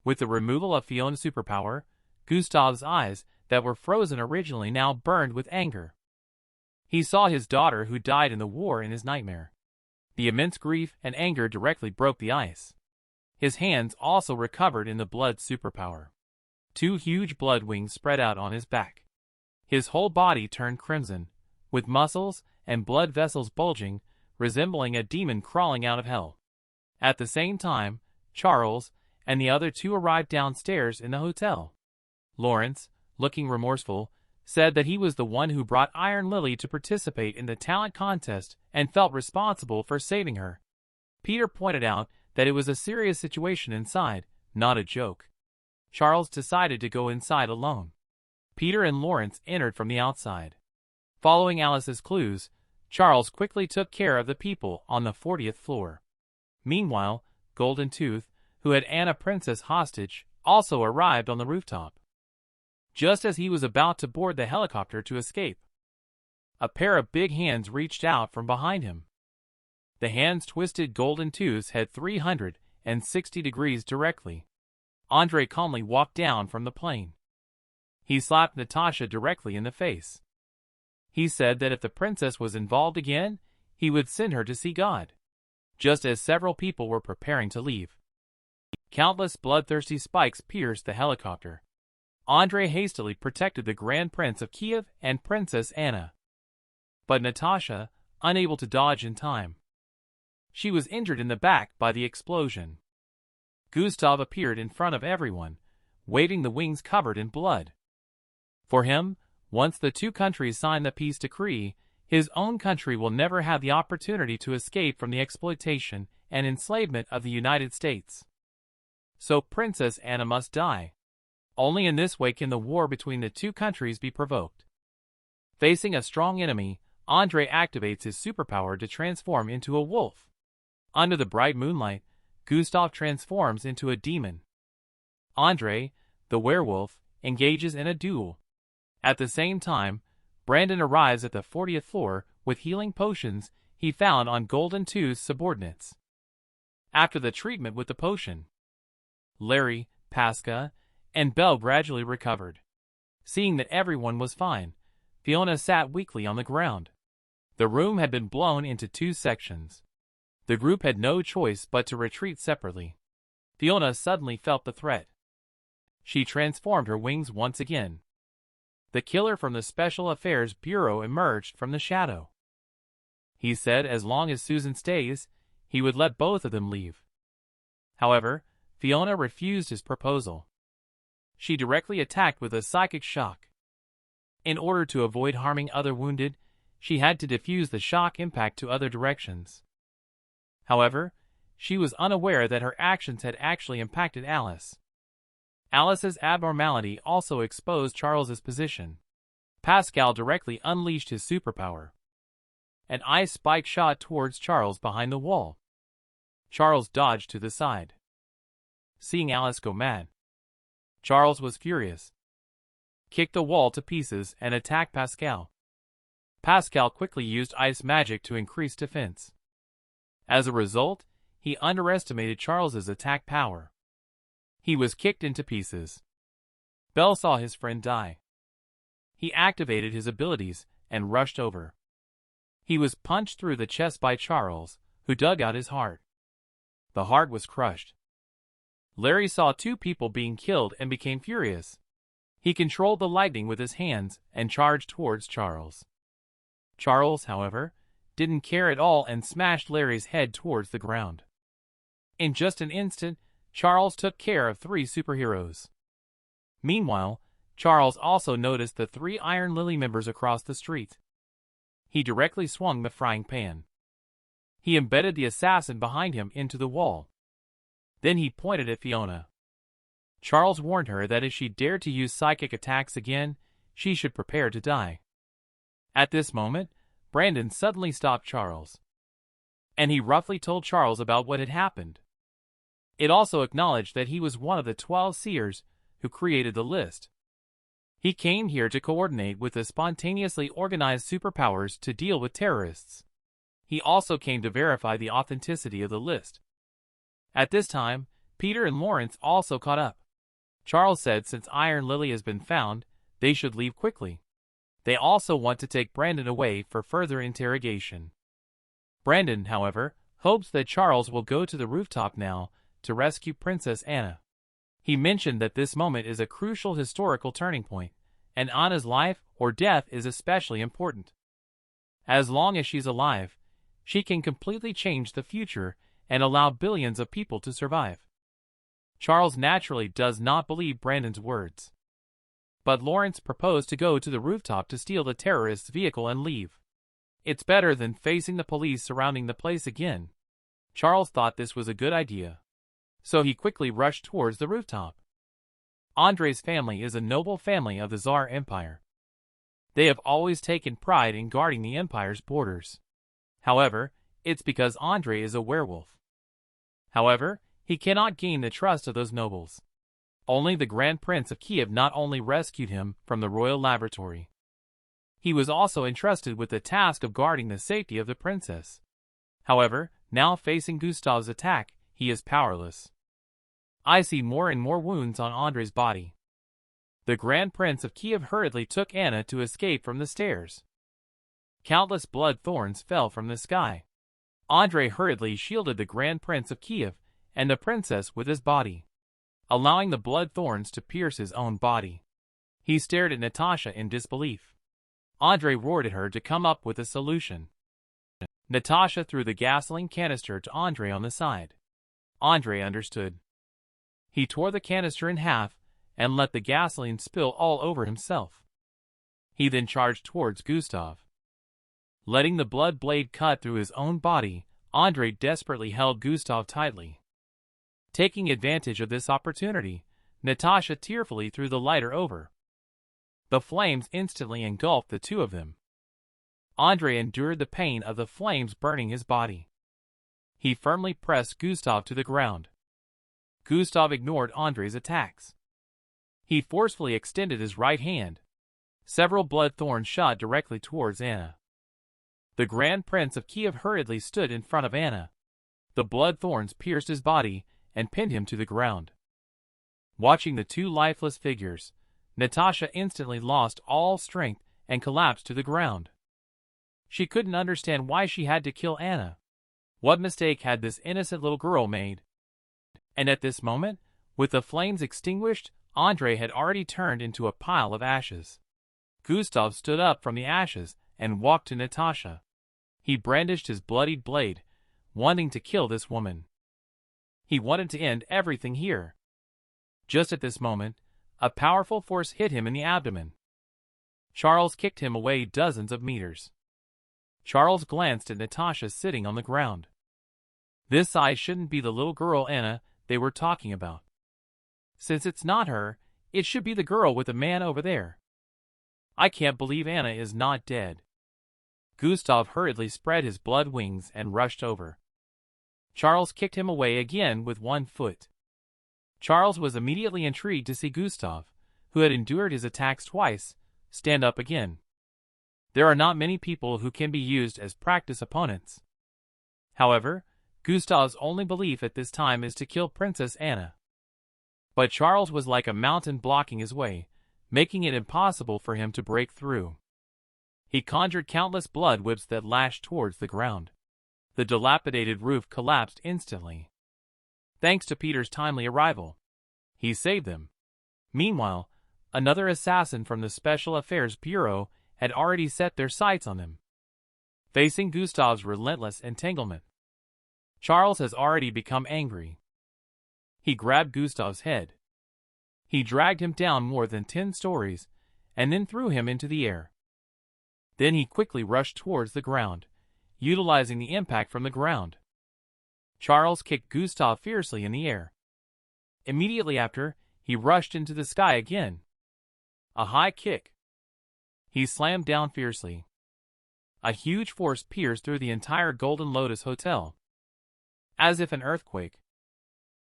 With the removal of Fiona's superpower, Gustav's eyes, that were frozen originally, now burned with anger. He saw his daughter who died in the war in his nightmare. The immense grief and anger directly broke the ice. His hands also recovered in the blood superpower. Two huge blood wings spread out on his back. His whole body turned crimson, with muscles and blood vessels bulging, resembling a demon crawling out of hell. At the same time, Charles and the other two arrived downstairs in the hotel. Lawrence, looking remorseful, said that he was the one who brought Iron Lily to participate in the talent contest and felt responsible for saving her. Peter pointed out that it was a serious situation inside, not a joke. Charles decided to go inside alone. Peter and Lawrence entered from the outside. Following Alice's clues, Charles quickly took care of the people on the 40th floor. Meanwhile, Golden Tooth, who had Anna Princess hostage, also arrived on the rooftop. Just as he was about to board the helicopter to escape, a pair of big hands reached out from behind him. The hands twisted Golden Tooth's head 360 degrees directly. Andre calmly walked down from the plane. He slapped Natasha directly in the face. He said that if the princess was involved again, he would send her to see God. Just as several people were preparing to leave, countless bloodthirsty spikes pierced the helicopter. Andre hastily protected the Grand Prince of Kiev and Princess Anna. But Natasha, unable to dodge in time, she was injured in the back by the explosion. Gustav appeared in front of everyone, waving the wings covered in blood. For him, once the two countries sign the peace decree, his own country will never have the opportunity to escape from the exploitation and enslavement of the United States. So Princess Anna must die. Only in this way can the war between the two countries be provoked. Facing a strong enemy, Andre activates his superpower to transform into a wolf. Under the bright moonlight, Gustav transforms into a demon. Andre, the werewolf, engages in a duel. At the same time, Brandon arrives at the 40th floor with healing potions he found on Golden Tooth's subordinates. After the treatment with the potion, Larry, Pasca, and Belle gradually recovered. Seeing that everyone was fine, Fiona sat weakly on the ground. The room had been blown into two sections. The group had no choice but to retreat separately. Fiona suddenly felt the threat. She transformed her wings once again. The killer from the Special Affairs Bureau emerged from the shadow. He said as long as Susan stays, he would let both of them leave. However, Fiona refused his proposal. She directly attacked with a psychic shock. In order to avoid harming other wounded, she had to diffuse the shock impact to other directions. However, she was unaware that her actions had actually impacted Alice. Alice's abnormality also exposed Charles's position. Pascal directly unleashed his superpower. An ice spike shot towards Charles behind the wall. Charles dodged to the side. Seeing Alice go mad, Charles was furious, kicked the wall to pieces and attacked Pascal. Pascal quickly used ice magic to increase defense. As a result, he underestimated Charles's attack power. He was kicked into pieces. Belle saw his friend die. He activated his abilities and rushed over. He was punched through the chest by Charles, who dug out his heart. The heart was crushed. Larry saw two people being killed and became furious. He controlled the lightning with his hands and charged towards Charles. Charles, however, didn't care at all and smashed Larry's head towards the ground. In just an instant, Charles took care of three superheroes. Meanwhile, Charles also noticed the three Iron Lily members across the street. He directly swung the frying pan. He embedded the assassin behind him into the wall. Then he pointed at Fiona. Charles warned her that if she dared to use psychic attacks again, she should prepare to die. At this moment, Brandon suddenly stopped Charles, and he roughly told Charles about what had happened. It also acknowledged that he was one of the 12 seers who created the list. He came here to coordinate with the spontaneously organized superpowers to deal with terrorists. He also came to verify the authenticity of the list. At this time, Peter and Lawrence also caught up. Charles said since Iron Lily has been found, they should leave quickly. They also want to take Brandon away for further interrogation. Brandon, however, hopes that Charles will go to the rooftop now to rescue Princess Anna. He mentioned that this moment is a crucial historical turning point, and Anna's life or death is especially important. As long as she's alive, she can completely change the future and allow billions of people to survive. Charles naturally does not believe Brandon's words. But Lawrence proposed to go to the rooftop to steal the terrorist's vehicle and leave. It's better than facing the police surrounding the place again. Charles thought this was a good idea, so he quickly rushed towards the rooftop. Andrei's family is a noble family of the Tsar Empire. They have always taken pride in guarding the empire's borders. However, it's because Andrei is a werewolf. However, he cannot gain the trust of those nobles. Only the Grand Prince of Kiev not only rescued him from the royal laboratory. He was also entrusted with the task of guarding the safety of the princess. However, now facing Gustav's attack, he is powerless. I see more and more wounds on Andrei's body. The Grand Prince of Kiev hurriedly took Anna to escape from the stairs. Countless blood thorns fell from the sky. Andrei hurriedly shielded the Grand Prince of Kiev and the princess with his body, allowing the blood thorns to pierce his own body. He stared at Natasha in disbelief. Andrei roared at her to come up with a solution. Natasha threw the gasoline canister to Andrei on the side. Andrei understood. He tore the canister in half and let the gasoline spill all over himself. He then charged towards Gustav. Letting the blood blade cut through his own body, Andrei desperately held Gustav tightly. Taking advantage of this opportunity, Natasha tearfully threw the lighter over. The flames instantly engulfed the two of them. Andrei endured the pain of the flames burning his body. He firmly pressed Gustav to the ground. Gustav ignored Andrei's attacks. He forcefully extended his right hand. Several blood thorns shot directly towards Anna. The Grand Prince of Kiev hurriedly stood in front of Anna. The blood thorns pierced his body and pinned him to the ground. Watching the two lifeless figures, Natasha instantly lost all strength and collapsed to the ground. She couldn't understand why she had to kill Anna. What mistake had this innocent little girl made? And at this moment, with the flames extinguished, Andrei had already turned into a pile of ashes. Gustav stood up from the ashes and walked to Natasha. He brandished his bloodied blade, wanting to kill this woman. He wanted to end everything here. Just at this moment, a powerful force hit him in the abdomen. Charles kicked him away dozens of meters. Charles glanced at Natasha sitting on the ground. This eye shouldn't be the little girl Anna they were talking about. Since it's not her, it should be the girl with the man over there. I can't believe Anna is not dead. Gustav hurriedly spread his blood wings and rushed over. Charles kicked him away again with one foot. Charles was immediately intrigued to see Gustav, who had endured his attacks twice, stand up again. There are not many people who can be used as practice opponents. However, Gustav's only belief at this time is to kill Princess Anna. But Charles was like a mountain blocking his way, making it impossible for him to break through. He conjured countless blood whips that lashed towards the ground. The dilapidated roof collapsed instantly. Thanks to Peter's timely arrival, he saved them. Meanwhile, another assassin from the Special Affairs Bureau had already set their sights on them. Facing Gustav's relentless entanglement, Charles has already become angry. He grabbed Gustav's head. He dragged him down more than 10 stories, and then threw him into the air. Then he quickly rushed towards the ground, utilizing the impact from the ground. Charles kicked Gustav fiercely in the air. Immediately after, he rushed into the sky again. A high kick. He slammed down fiercely. A huge force pierced through the entire Golden Lotus Hotel, as if an earthquake.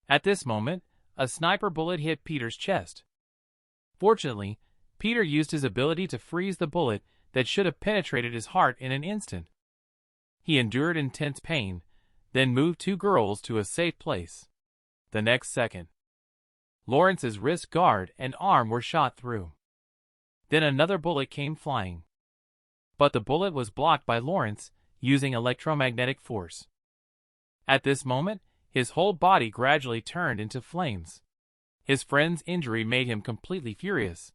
At this moment, a sniper bullet hit Peter's chest. Fortunately, Peter used his ability to freeze the bullet that should have penetrated his heart in an instant. He endured intense pain, then moved two girls to a safe place. The next second, Lawrence's wrist guard and arm were shot through. Then another bullet came flying. But the bullet was blocked by Lawrence using electromagnetic force. At this moment, his whole body gradually turned into flames. His friend's injury made him completely furious.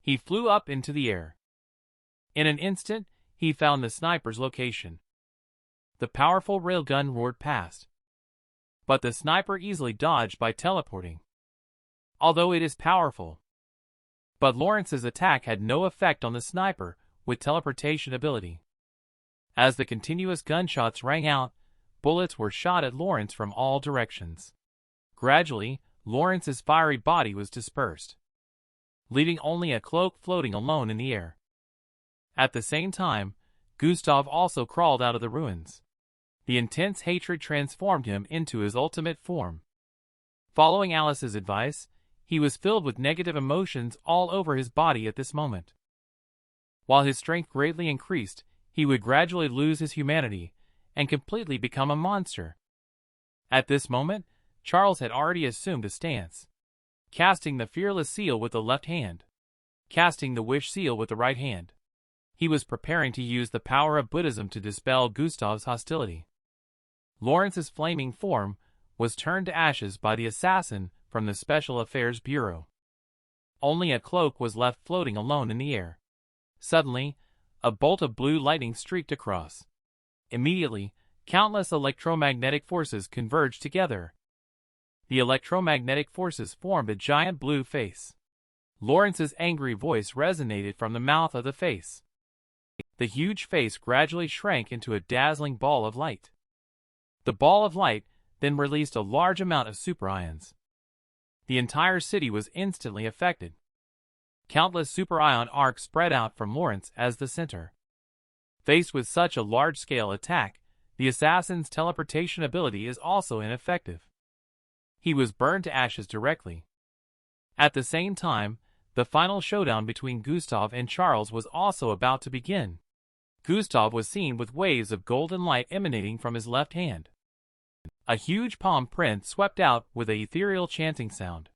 He flew up into the air. In an instant, he found the sniper's location. The powerful railgun roared past, but the sniper easily dodged by teleporting. Although it is powerful, but Lawrence's attack had no effect on the sniper with teleportation ability. As the continuous gunshots rang out, bullets were shot at Lawrence from all directions. Gradually, Lawrence's fiery body was dispersed, leaving only a cloak floating alone in the air. At the same time, Gustav also crawled out of the ruins. The intense hatred transformed him into his ultimate form. Following Alice's advice, he was filled with negative emotions all over his body at this moment. While his strength greatly increased, he would gradually lose his humanity and completely become a monster. At this moment, Charles had already assumed a stance, casting the fearless seal with the left hand, casting the wish seal with the right hand. He was preparing to use the power of Buddhism to dispel Gustav's hostility. Lawrence's flaming form was turned to ashes by the assassin from the Special Affairs Bureau. Only a cloak was left floating alone in the air. Suddenly, a bolt of blue lightning streaked across. Immediately, countless electromagnetic forces converged together. The electromagnetic forces formed a giant blue face. Lawrence's angry voice resonated from the mouth of the face. The huge face gradually shrank into a dazzling ball of light. The ball of light then released a large amount of super ions. The entire city was instantly affected. Countless super ion arcs spread out from Lawrence as the center. Faced with such a large-scale attack, the assassin's teleportation ability is also ineffective. He was burned to ashes directly. At the same time, the final showdown between Gustav and Charles was also about to begin. Gustav was seen with waves of golden light emanating from his left hand. A huge palm print swept out with an ethereal chanting sound.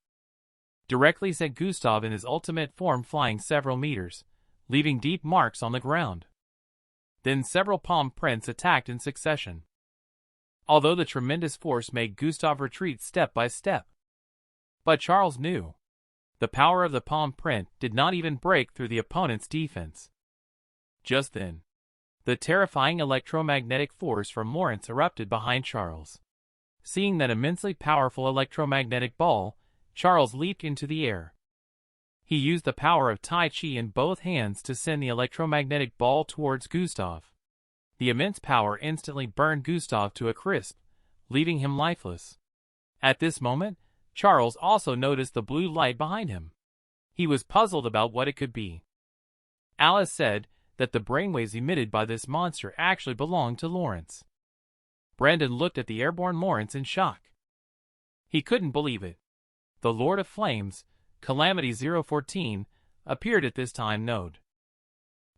Directly sent Gustav in his ultimate form flying several meters, leaving deep marks on the ground. Then several palm prints attacked in succession. Although the tremendous force made Gustav retreat step by step. But Charles knew. The power of the palm print did not even break through the opponent's defense. Just then, the terrifying electromagnetic force from Lawrence erupted behind Charles. Seeing that immensely powerful electromagnetic ball, Charles leaped into the air. He used the power of Tai Chi in both hands to send the electromagnetic ball towards Gustav. The immense power instantly burned Gustav to a crisp, leaving him lifeless. At this moment, Charles also noticed the blue light behind him. He was puzzled about what it could be. Alice said that the brainwaves emitted by this monster actually belonged to Lawrence. Brandon looked at the airborne Lawrence in shock. He couldn't believe it. The Lord of Flames, Calamity 014, appeared at this time node.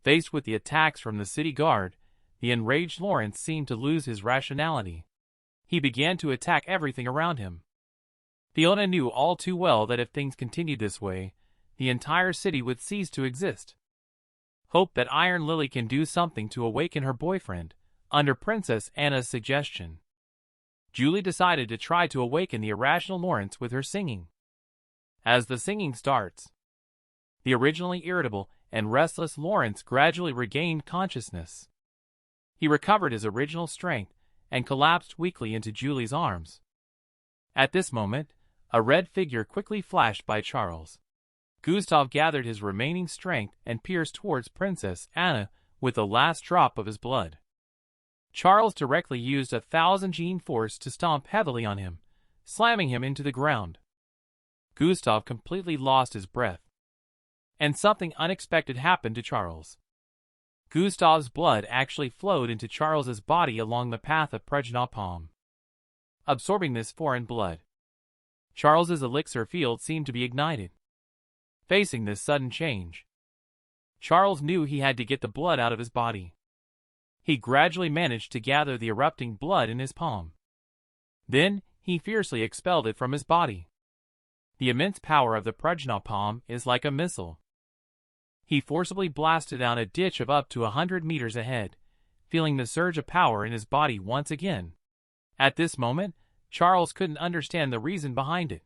Faced with the attacks from the city guard, the enraged Lawrence seemed to lose his rationality. He began to attack everything around him. Fiona knew all too well that if things continued this way, the entire city would cease to exist. Hope that Iron Lily can do something to awaken her boyfriend, under Princess Anna's suggestion. Julie decided to try to awaken the irrational Lawrence with her singing. As the singing starts, the originally irritable and restless Lawrence gradually regained consciousness. He recovered his original strength and collapsed weakly into Julie's arms. At this moment, a red figure quickly flashed by Charles. Gustav gathered his remaining strength and pierced towards Princess Anna with the last drop of his blood. Charles directly used 1,000 gene force to stomp heavily on him, slamming him into the ground. Gustav completely lost his breath. And something unexpected happened to Charles. Gustav's blood actually flowed into Charles's body along the path of Prajnapalm. Absorbing this foreign blood, Charles's elixir field seemed to be ignited. Facing this sudden change, Charles knew he had to get the blood out of his body. He gradually managed to gather the erupting blood in his palm. Then, he fiercely expelled it from his body. The immense power of the Prajnapalm is like a missile. He forcibly blasted down a ditch of up to 100 meters ahead, feeling the surge of power in his body once again. At this moment, Charles couldn't understand the reason behind it.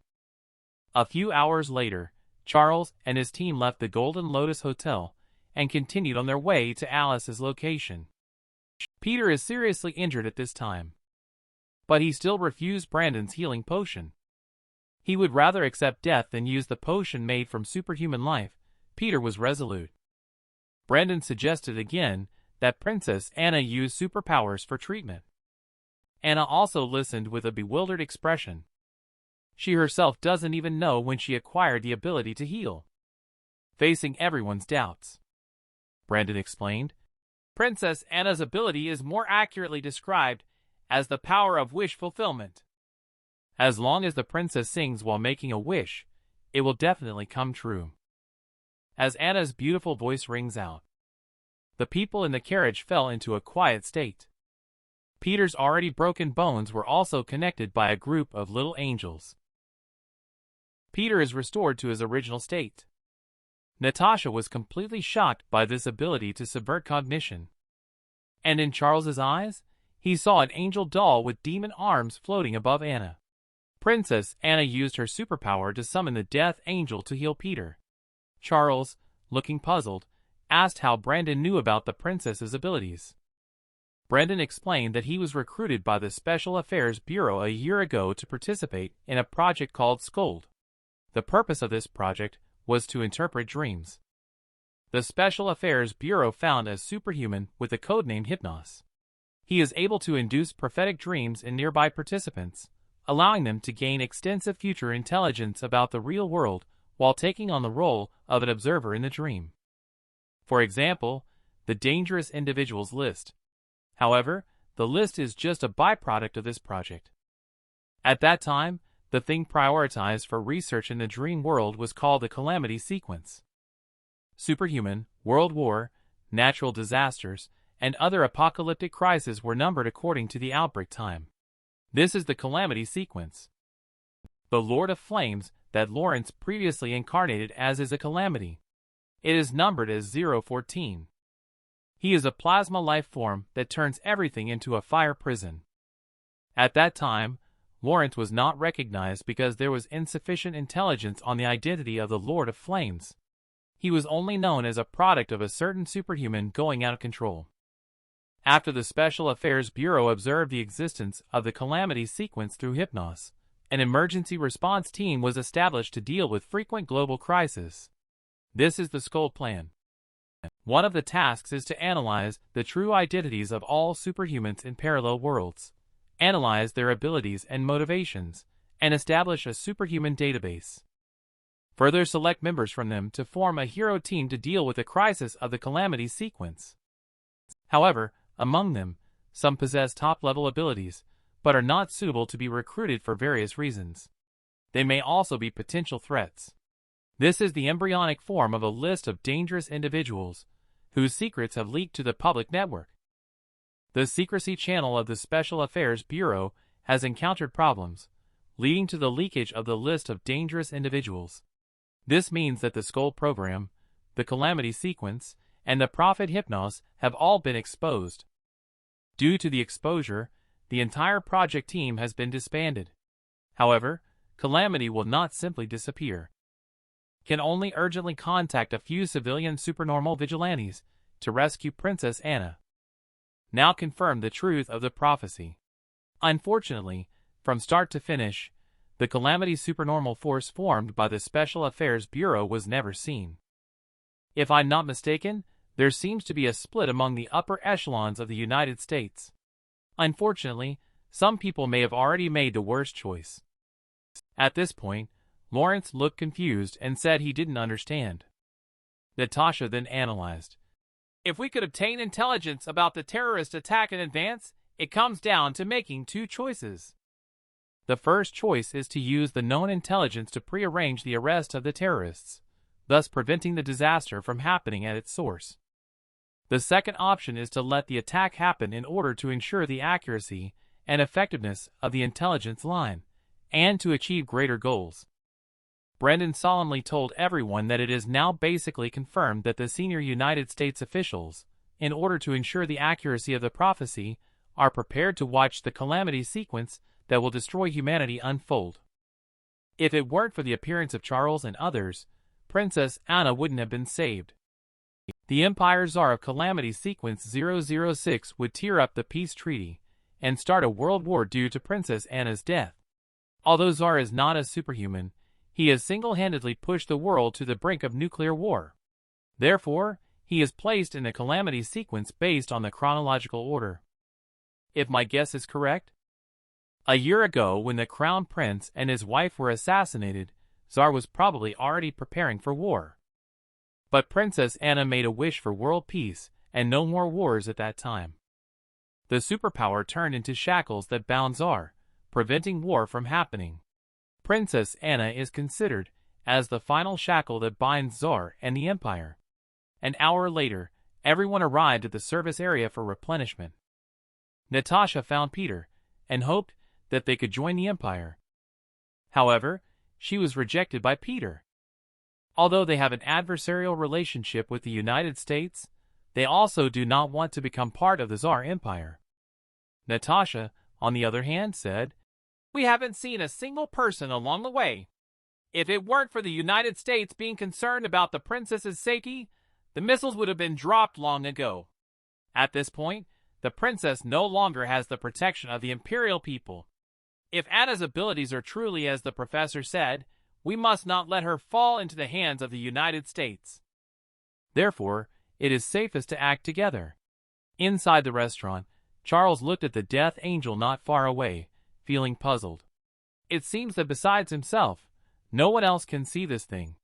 A few hours later, Charles and his team left the Golden Lotus Hotel and continued on their way to Alice's location. Peter is seriously injured at this time, but he still refused Brandon's healing potion. He would rather accept death than use the potion made from superhuman life. Peter was resolute. Brandon suggested again that Princess Anna use superpowers for treatment. Anna also listened with a bewildered expression. She herself doesn't even know when she acquired the ability to heal. Facing everyone's doubts, Brandon explained, Princess Anna's ability is more accurately described as the power of wish fulfillment. As long as the princess sings while making a wish, it will definitely come true. As Anna's beautiful voice rings out, the people in the carriage fell into a quiet state. Peter's already broken bones were also connected by a group of little angels. Peter is restored to his original state. Natasha was completely shocked by this ability to subvert cognition. And in Charles's eyes, he saw an angel doll with demon arms floating above Anna. Princess Anna used her superpower to summon the Death Angel to heal Peter. Charles, looking puzzled, asked how Brandon knew about the princess's abilities. Brandon explained that he was recruited by the Special Affairs Bureau a year ago to participate in a project called SCULT. The purpose of this project was to interpret dreams. The Special Affairs Bureau found a superhuman with the codename Hypnos. He is able to induce prophetic dreams in nearby participants, allowing them to gain extensive future intelligence about the real world while taking on the role of an observer in the dream. For example, the dangerous individuals list. However, the list is just a byproduct of this project. At that time, the thing prioritized for research in the dream world was called the calamity sequence. Superhuman, world war, natural disasters, and other apocalyptic crises were numbered according to the outbreak time. This is the calamity sequence. The Lord of Flames that Lawrence previously incarnated as is a calamity. It is numbered as 014. He is a plasma life form that turns everything into a fire prison. At that time, Lawrence was not recognized because there was insufficient intelligence on the identity of the Lord of Flames. He was only known as a product of a certain superhuman going out of control. After the Special Affairs Bureau observed the existence of the calamity sequence through Hypnos, an emergency response team was established to deal with frequent global crises. This is the SCULT plan. One of the tasks is to analyze the true identities of all superhumans in parallel worlds, analyze their abilities and motivations, and establish a superhuman database. Further select members from them to form a hero team to deal with the crisis of the calamity sequence. However, among them, some possess top-level abilities, but are not suitable to be recruited for various reasons. They may also be potential threats. This is the embryonic form of a list of dangerous individuals whose secrets have leaked to the public network. The secrecy channel of the Special Affairs Bureau has encountered problems, leading to the leakage of the list of dangerous individuals. This means that the SCULT program, the calamity sequence, and the prophet Hypnos have all been exposed. Due to the exposure, the entire project team has been disbanded. However, Calamity will not simply disappear. Can only urgently contact a few civilian supernormal vigilantes to rescue Princess Anna. Now confirm the truth of the prophecy. Unfortunately, from start to finish, the Calamity supernormal force formed by the Special Affairs Bureau was never seen. If I'm not mistaken, there seems to be a split among the upper echelons of the United States. Unfortunately, some people may have already made the worst choice. At this point, Lawrence looked confused and said he didn't understand. Natasha then analyzed. If we could obtain intelligence about the terrorist attack in advance, it comes down to making two choices. The first choice is to use the known intelligence to prearrange the arrest of the terrorists, thus preventing the disaster from happening at its source. The second option is to let the attack happen in order to ensure the accuracy and effectiveness of the intelligence line, and to achieve greater goals. Brendan solemnly told everyone that it is now basically confirmed that the senior United States officials, in order to ensure the accuracy of the prophecy, are prepared to watch the calamity sequence that will destroy humanity unfold. If it weren't for the appearance of Charles and others, Princess Anna wouldn't have been saved. The Empire Czar of Calamity Sequence 006 would tear up the peace treaty and start a world war due to Princess Anna's death. Although Czar is not a superhuman, he has single-handedly pushed the world to the brink of nuclear war. Therefore, he is placed in a calamity sequence based on the chronological order. If my guess is correct, A year ago, when the crown prince and his wife were assassinated, Tsar was probably already preparing for war. But Princess Anna made a wish for world peace and no more wars at that time. The superpower turned into shackles that bound Tsar, preventing war from happening. Princess Anna is considered as the final shackle that binds Tsar and the empire. An hour later, everyone arrived at the service area for replenishment. Natasha found Peter and hoped that they could join the empire. However, she was rejected by Peter. Although they have an adversarial relationship with the United States, they also do not want to become part of the Tsar Empire. Natasha, on the other hand, said, "We haven't seen a single person along the way. If it weren't for the United States being concerned about the princess's safety, the missiles would have been dropped long ago. At this point, the princess no longer has the protection of the imperial people. If Anna's abilities are truly as the professor said, we must not let her fall into the hands of the United States. Therefore, it is safest to act together." Inside the restaurant, Charles looked at the death angel not far away, feeling puzzled. It seems that besides himself, no one else can see this thing.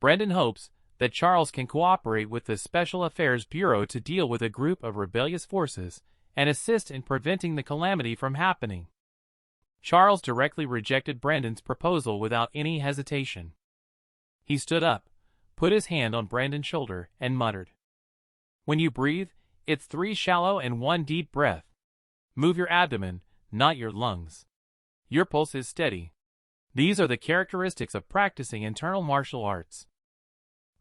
Brendan hopes that Charles can cooperate with the Special Affairs Bureau to deal with a group of rebellious forces and assist in preventing the calamity from happening. Charles directly rejected Brendan's proposal without any hesitation. He stood up, put his hand on Brendan's shoulder, and muttered, "When you breathe, it's 3 shallow and 1 deep breath. Move your abdomen, not your lungs. Your pulse is steady. These are the characteristics of practicing internal martial arts.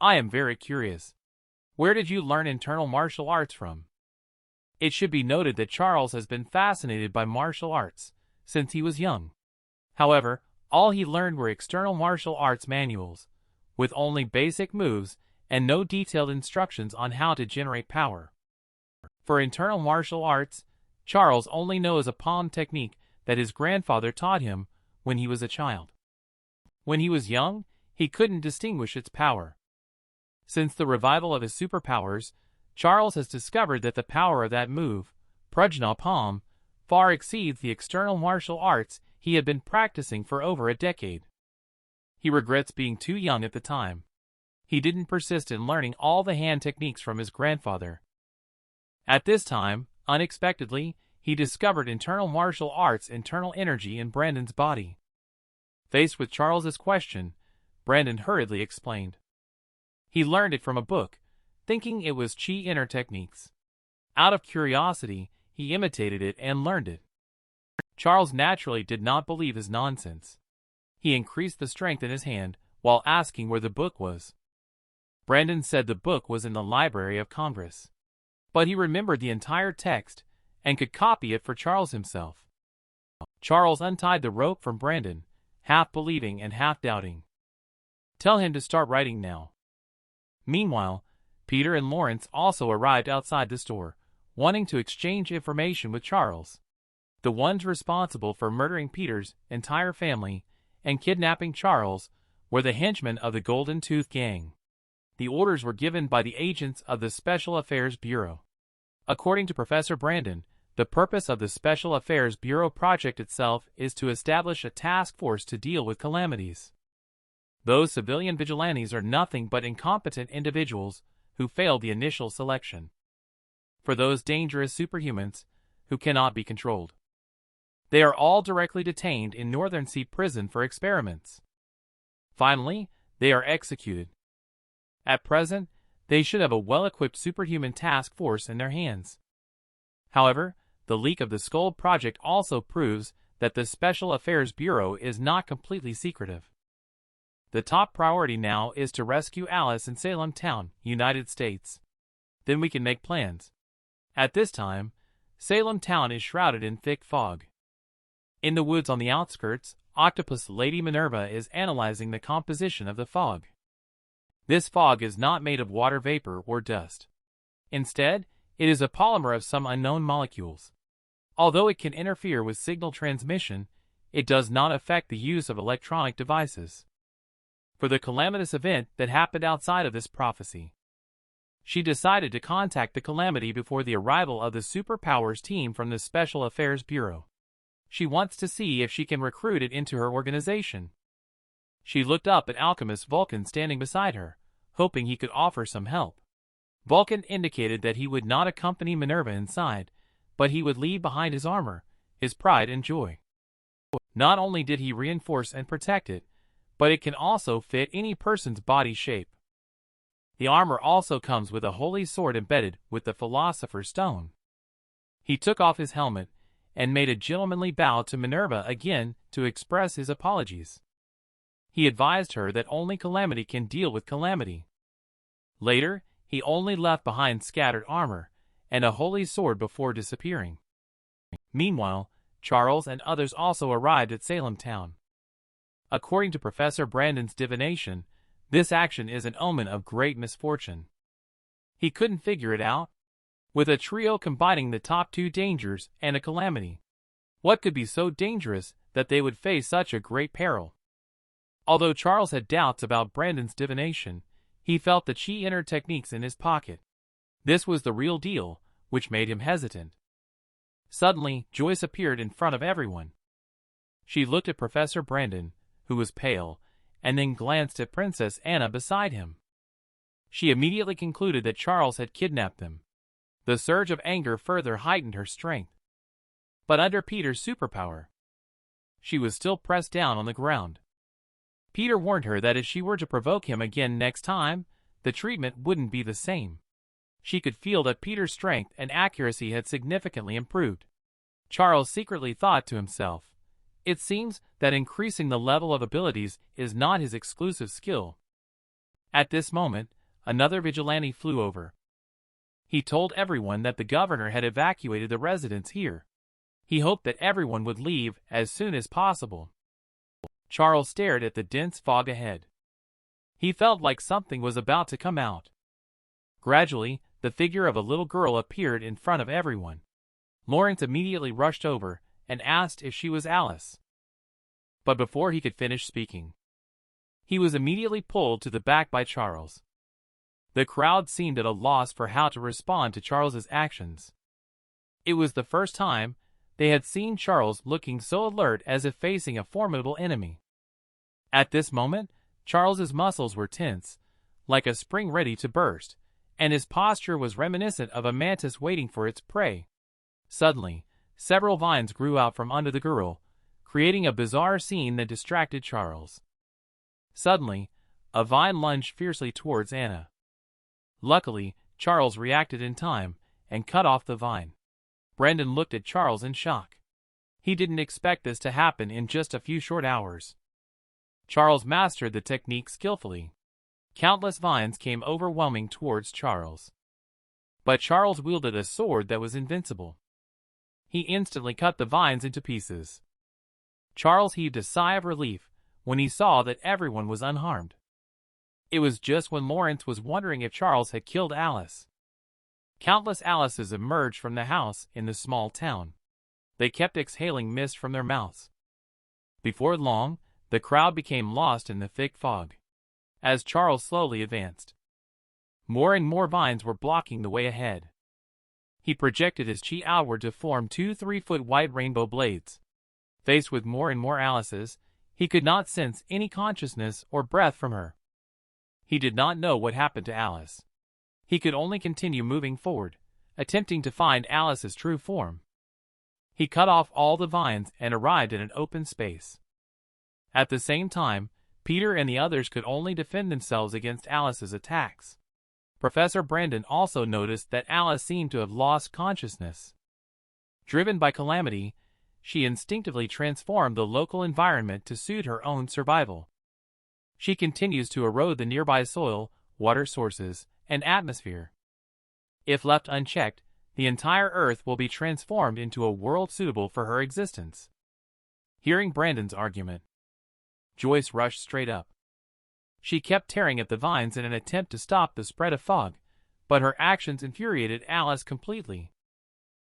I am very curious. Where did you learn internal martial arts from?" It should be noted that Charles has been fascinated by martial arts since he was young. However, all he learned were external martial arts manuals, with only basic moves and no detailed instructions on how to generate power. For internal martial arts, Charles only knows a palm technique that his grandfather taught him when he was a child. When he was young, he couldn't distinguish its power. Since the revival of his superpowers, Charles has discovered that the power of that move, Prajna Palm, far exceeds the external martial arts he had been practicing for over a decade. He regrets being too young at the time. He didn't persist in learning all the hand techniques from his grandfather. At this time, unexpectedly, he discovered internal martial arts' internal energy in Brandon's body. Faced with Charles's question, Brandon hurriedly explained. He learned it from a book, thinking it was Chi inner techniques. Out of curiosity, he imitated it and learned it. Charles naturally did not believe his nonsense. He increased the strength in his hand while asking where the book was. Brandon said the book was in the Library of Congress. But he remembered the entire text and could copy it for Charles himself. Charles untied the rope from Brandon, half believing and half doubting. "Tell him to start writing now." Meanwhile, Peter and Lawrence also arrived outside the store, wanting to exchange information with Charles. The ones responsible for murdering Peter's entire family and kidnapping Charles were the henchmen of the Golden Tooth Gang. The orders were given by the agents of the Special Affairs Bureau. According to Professor Brandon, the purpose of the Special Affairs Bureau project itself is to establish a task force to deal with calamities. Those civilian vigilantes are nothing but incompetent individuals who failed the initial selection. For those dangerous superhumans who cannot be controlled, they are all directly detained in Northern Sea Prison for experiments. Finally, they are executed. At present, they should have a well-equipped superhuman task force in their hands. However, the leak of the Skull project also proves that the Special Affairs Bureau is not completely secretive. The top priority now is to rescue Alice in Salem Town, United States. Then we can make plans. At this time, Salem Town is shrouded in thick fog. In the woods on the outskirts, Octopus Lady Minerva is analyzing the composition of the fog. This fog is not made of water vapor or dust. Instead, it is a polymer of some unknown molecules. Although it can interfere with signal transmission, it does not affect the use of electronic devices. For the calamitous event that happened outside of this prophecy, she decided to contact the calamity before the arrival of the Superpowers team from the Special Affairs Bureau. She wants to see if she can recruit it into her organization. She looked up at alchemist Vulcan standing beside her, hoping he could offer some help. Vulcan indicated that he would not accompany Minerva inside, but he would leave behind his armor, his pride and joy. Not only did he reinforce and protect it, but it can also fit any person's body shape. The armor also comes with a holy sword embedded with the Philosopher's Stone. He took off his helmet and made a gentlemanly bow to Minerva again to express his apologies. He advised her that only calamity can deal with calamity. Later, he only left behind scattered armor and a holy sword before disappearing. Meanwhile, Charles and others also arrived at Salem town. According to Professor Brandon's divination, this action is an omen of great misfortune. He couldn't figure it out, with a trio combining the top two dangers and a calamity. What could be so dangerous that they would face such a great peril? Although Charles had doubts about Brandon's divination, he felt the chi-inner techniques in his pocket. This was the real deal, which made him hesitant. Suddenly, Joyce appeared in front of everyone. She looked at Professor Brandon, who was pale, and then glanced at Princess Anna beside him. She immediately concluded that Charles had kidnapped them. The surge of anger further heightened her strength. But under Peter's superpower, she was still pressed down on the ground. Peter warned her that if she were to provoke him again next time, the treatment wouldn't be the same. She could feel that Peter's strength and accuracy had significantly improved. Charles secretly thought to himself, "It seems that increasing the level of abilities is not his exclusive skill." At this moment, another vigilante flew over. He told everyone that the governor had evacuated the residents here. He hoped that everyone would leave as soon as possible. Charles stared at the dense fog ahead. He felt like something was about to come out. Gradually, the figure of a little girl appeared in front of everyone. Lawrence immediately rushed over and asked if she was Alice. But before he could finish speaking, he was immediately pulled to the back by Charles. The crowd seemed at a loss for how to respond to Charles's actions. It was the first time they had seen Charles looking so alert as if facing a formidable enemy. At this moment, Charles's muscles were tense, like a spring ready to burst, and his posture was reminiscent of a mantis waiting for its prey. Suddenly, several vines grew out from under the girl, creating a bizarre scene that distracted Charles. Suddenly, a vine lunged fiercely towards Anna. Luckily, Charles reacted in time and cut off the vine. Brandon looked at Charles in shock. He didn't expect this to happen in just a few short hours. Charles mastered the technique skillfully. Countless vines came overwhelming towards Charles. But Charles wielded a sword that was invincible. He instantly cut the vines into pieces. Charles heaved a sigh of relief when he saw that everyone was unharmed. It was just when Lawrence was wondering if Charles had killed Alice. Countless Alices emerged from the house in the small town. They kept exhaling mist from their mouths. Before long, the crowd became lost in the thick fog. As Charles slowly advanced, more and more vines were blocking the way ahead. He projected his chi outward to form 2 3-foot wide rainbow blades. Faced with more and more Alices, he could not sense any consciousness or breath from her. He did not know what happened to Alice. He could only continue moving forward, attempting to find Alice's true form. He cut off all the vines and arrived at an open space. At the same time, Peter and the others could only defend themselves against Alice's attacks. Professor Brandon also noticed that Alice seemed to have lost consciousness. Driven by calamity, she instinctively transformed the local environment to suit her own survival. She continues to erode the nearby soil, water sources, and atmosphere. If left unchecked, the entire Earth will be transformed into a world suitable for her existence. Hearing Brandon's argument, Joyce rushed straight up. She kept tearing at the vines in an attempt to stop the spread of fog, but her actions infuriated Alice completely.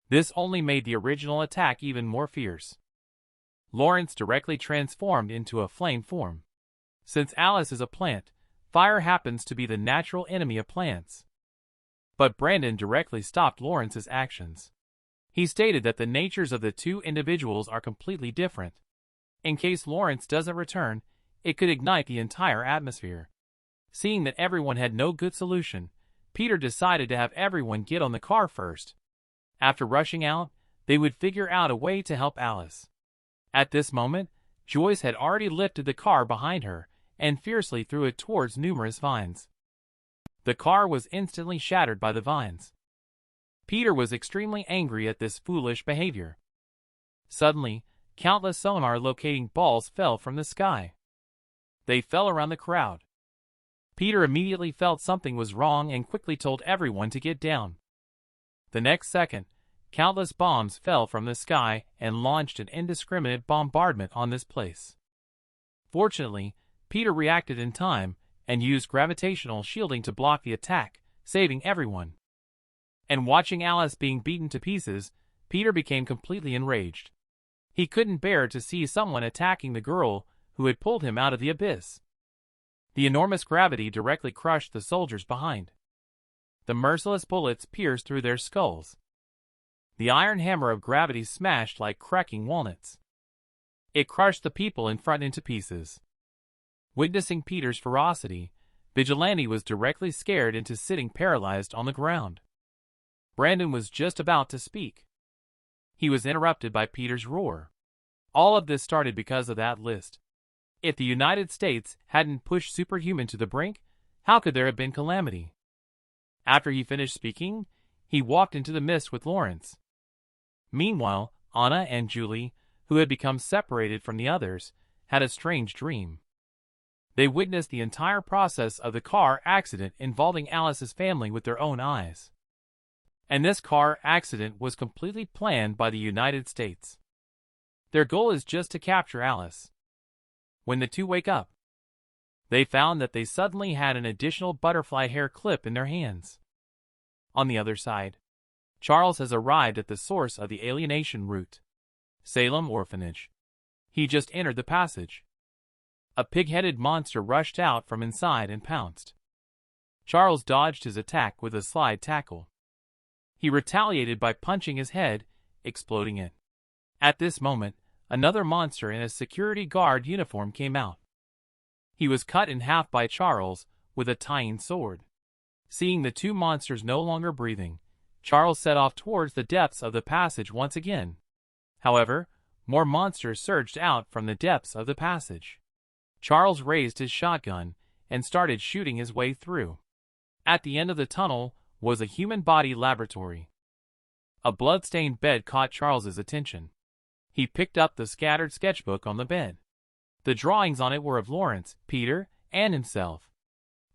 This only made the original attack even more fierce. Lawrence directly transformed into a flame form. Since Alice is a plant, fire happens to be the natural enemy of plants. But Brandon directly stopped Lawrence's actions. He stated that the natures of the two individuals are completely different. In case Lawrence doesn't return, it could ignite the entire atmosphere. Seeing that everyone had no good solution, Peter decided to have everyone get on the car first. After rushing out, they would figure out a way to help Alice. At this moment, Joyce had already lifted the car behind her and fiercely threw it towards numerous vines. The car was instantly shattered by the vines. Peter was extremely angry at this foolish behavior. Suddenly, countless sonar locating balls fell from the sky. They fell around the crowd. Peter immediately felt something was wrong and quickly told everyone to get down. The next second, countless bombs fell from the sky and launched an indiscriminate bombardment on this place. Fortunately, Peter reacted in time and used gravitational shielding to block the attack, saving everyone. And watching Alice being beaten to pieces, Peter became completely enraged. He couldn't bear to see someone attacking the girl who had pulled him out of the abyss. The enormous gravity directly crushed the soldiers behind. The merciless bullets pierced through their skulls. The iron hammer of gravity smashed like cracking walnuts. It crushed the people in front into pieces. Witnessing Peter's ferocity, Vigilante was directly scared into sitting paralyzed on the ground. Brandon was just about to speak. He was interrupted by Peter's roar. All of this started because of that list. If the United States hadn't pushed superhuman to the brink, how could there have been calamity? After he finished speaking, he walked into the mist with Lawrence. Meanwhile, Anna and Julie, who had become separated from the others, had a strange dream. They witnessed the entire process of the car accident involving Alice's family with their own eyes. And this car accident was completely planned by the United States. Their goal is just to capture Alice. When the two wake up, they found that they suddenly had an additional butterfly hair clip in their hands. On the other side, Charles has arrived at the source of the alienation route, Salem Orphanage. He just entered the passage. A pig-headed monster rushed out from inside and pounced. Charles dodged his attack with a slide tackle. He retaliated by punching his head, exploding it. At this moment, another monster in a security guard uniform came out. He was cut in half by Charles with a tying sword. Seeing the two monsters no longer breathing, Charles set off towards the depths of the passage once again. However, more monsters surged out from the depths of the passage. Charles raised his shotgun and started shooting his way through. At the end of the tunnel was a human body laboratory. A blood-stained bed caught Charles's attention. He picked up the scattered sketchbook on the bed. The drawings on it were of Lawrence, Peter, and himself.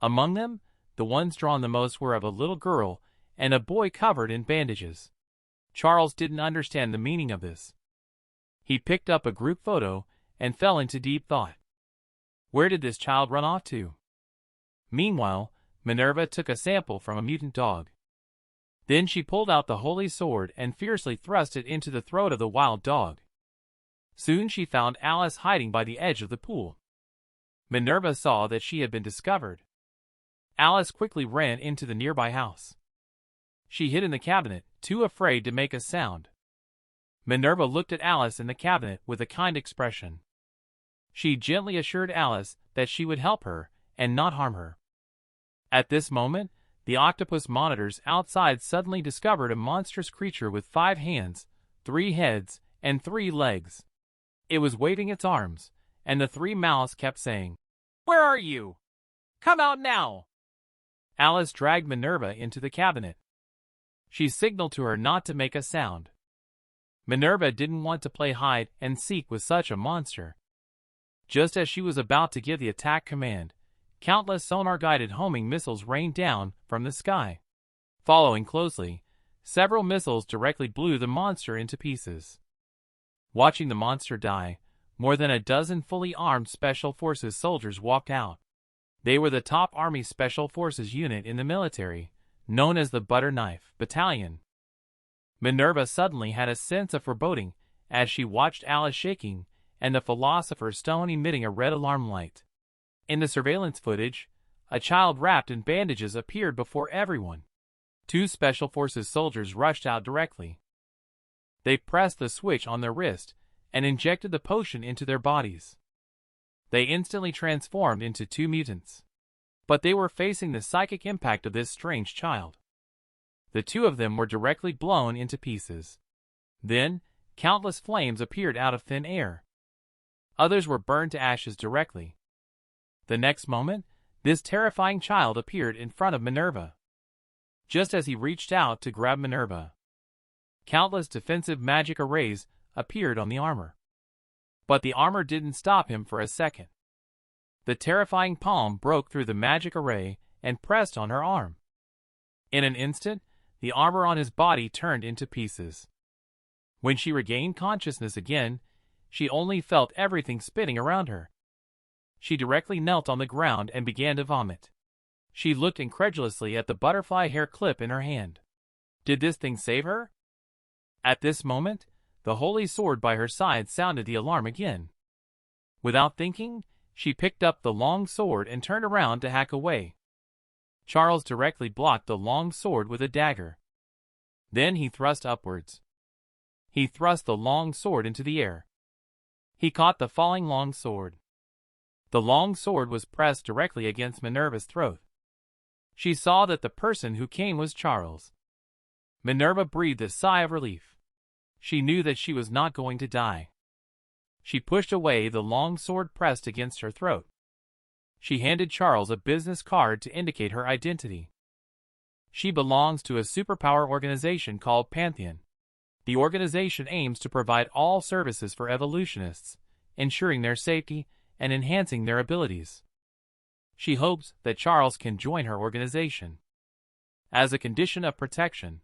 Among them, the ones drawn the most were of a little girl and a boy covered in bandages. Charles didn't understand the meaning of this. He picked up a group photo and fell into deep thought. Where did this child run off to? Meanwhile, Minerva took a sample from a mutant dog. Then she pulled out the holy sword and fiercely thrust it into the throat of the wild dog. Soon she found Alice hiding by the edge of the pool. Minerva saw that she had been discovered. Alice quickly ran into the nearby house. She hid in the cabinet, too afraid to make a sound. Minerva looked at Alice in the cabinet with a kind expression. She gently assured Alice that she would help her and not harm her. At this moment, the octopus monitors outside suddenly discovered a monstrous creature with 5 hands, 3 heads, and 3 legs. It was waving its arms, and the 3 mouths kept saying, "Where are you? Come out now!" Alice dragged Minerva into the cabinet. She signaled to her not to make a sound. Minerva didn't want to play hide and seek with such a monster. Just as she was about to give the attack command, countless sonar-guided homing missiles rained down from the sky. Following closely, several missiles directly blew the monster into pieces. Watching the monster die, more than a dozen fully armed Special Forces soldiers walked out. They were the top Army Special Forces unit in the military, known as the Butter Knife Battalion. Minerva suddenly had a sense of foreboding as she watched Alice shaking and the Philosopher's Stone emitting a red alarm light. In the surveillance footage, a child wrapped in bandages appeared before everyone. 2 Special Forces soldiers rushed out directly. They pressed the switch on their wrist and injected the potion into their bodies. They instantly transformed into two mutants. But they were facing the psychic impact of this strange child. The two of them were directly blown into pieces. Then, countless flames appeared out of thin air. Others were burned to ashes directly. The next moment, this terrifying child appeared in front of Minerva. Just as he reached out to grab Minerva, countless defensive magic arrays appeared on the armor. But the armor didn't stop him for a second. The terrifying palm broke through the magic array and pressed on her arm. In an instant, the armor on his body turned into pieces. When she regained consciousness again, she only felt everything spinning around her. She directly knelt on the ground and began to vomit. She looked incredulously at the butterfly hair clip in her hand. Did this thing save her? At this moment, the holy sword by her side sounded the alarm again. Without thinking, she picked up the long sword and turned around to hack away. Charles directly blocked the long sword with a dagger. Then he thrust upwards. He thrust the long sword into the air. He caught the falling long sword. The long sword was pressed directly against Minerva's throat. She saw that the person who came was Charles. Minerva breathed a sigh of relief. She knew that she was not going to die. She pushed away the long sword pressed against her throat. She handed Charles a business card to indicate her identity. She belongs to a superpower organization called Pantheon. The organization aims to provide all services for evolutionists, ensuring their safety and enhancing their abilities. She hopes that Charles can join her organization. As a condition of protection,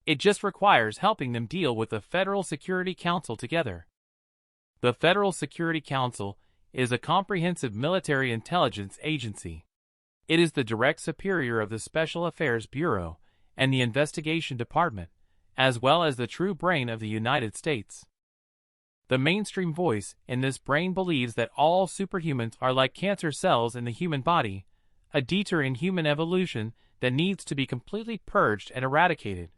it just requires helping them deal with the Federal Security Council together. The Federal Security Council is a comprehensive military intelligence agency. It is the direct superior of the Special Affairs Bureau and the Investigation Department, as well as the true brain of the United States. The mainstream voice in this brain believes that all superhumans are like cancer cells in the human body, a detour in human evolution that needs to be completely purged and eradicated.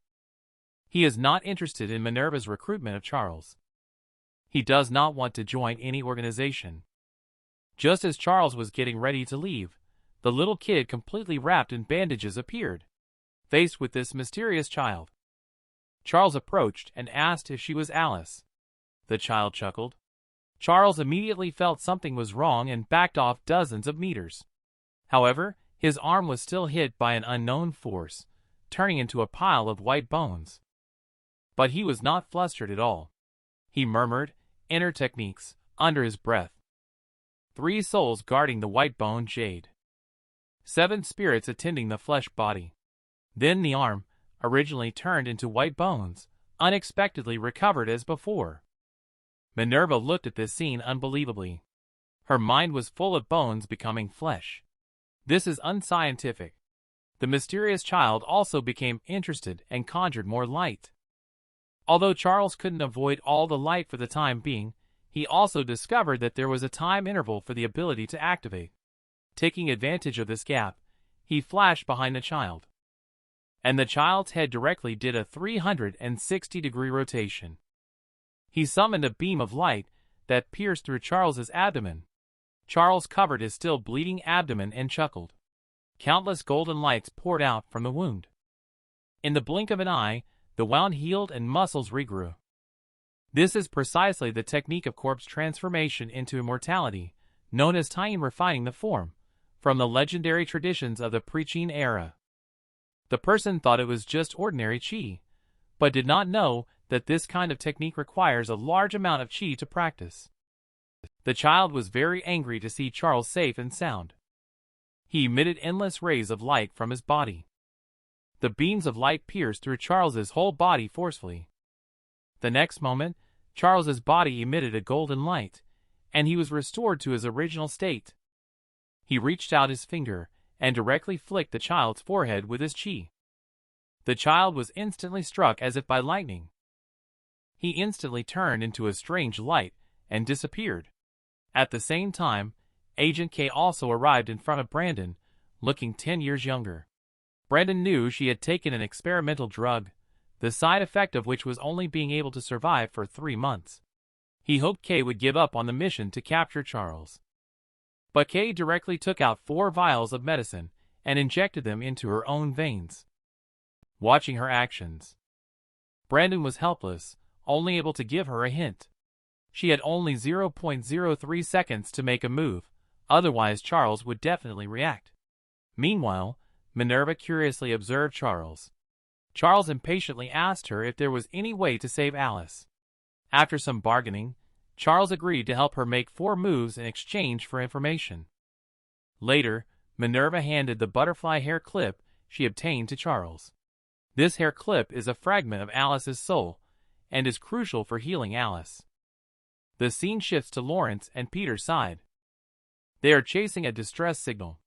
He is not interested in Minerva's recruitment of Charles. He does not want to join any organization. Just as Charles was getting ready to leave, the little kid completely wrapped in bandages appeared. Faced with this mysterious child, Charles approached and asked if she was Alice. The child chuckled. Charles immediately felt something was wrong and backed off dozens of meters. However, his arm was still hit by an unknown force, turning into a pile of white bones. But he was not flustered at all. He murmured inner techniques under his breath. 3 souls guarding the white bone jade. 7 spirits attending the flesh body. Then the arm, originally turned into white bones, unexpectedly recovered as before. Minerva looked at this scene unbelievably. Her mind was full of bones becoming flesh. This is unscientific. The mysterious child also became interested and conjured more light. Although Charles couldn't avoid all the light for the time being, he also discovered that there was a time interval for the ability to activate. Taking advantage of this gap, he flashed behind the child. And the child's head directly did a 360-degree rotation. He summoned a beam of light that pierced through Charles's abdomen. Charles covered his still bleeding abdomen and chuckled. Countless golden lights poured out from the wound. In the blink of an eye, the wound healed and muscles regrew. This is precisely the technique of corpse transformation into immortality, known as Taiyin refining the form, from the legendary traditions of the Preqin era. The person thought it was just ordinary qi, but did not know that this kind of technique requires a large amount of qi to practice. The child was very angry to see Charles safe and sound. He emitted endless rays of light from his body. The beams of light pierced through Charles's whole body forcefully. The next moment, Charles's body emitted a golden light, and he was restored to his original state. He reached out his finger and directly flicked the child's forehead with his qi. The child was instantly struck as if by lightning. He instantly turned into a strange light and disappeared. At the same time, Agent K also arrived in front of Brandon, looking 10 years younger. Brandon knew she had taken an experimental drug, the side effect of which was only being able to survive for 3 months. He hoped Kay would give up on the mission to capture Charles. But Kay directly took out 4 vials of medicine and injected them into her own veins. Watching her actions, Brandon was helpless, only able to give her a hint. She had only 0.03 seconds to make a move, otherwise Charles would definitely react. Meanwhile, Minerva curiously observed Charles. Charles impatiently asked her if there was any way to save Alice. After some bargaining, Charles agreed to help her make 4 moves in exchange for information. Later, Minerva handed the butterfly hair clip she obtained to Charles. This hair clip is a fragment of Alice's soul, and is crucial for healing Alice. The scene shifts to Lawrence and Peter's side. They are chasing a distress signal.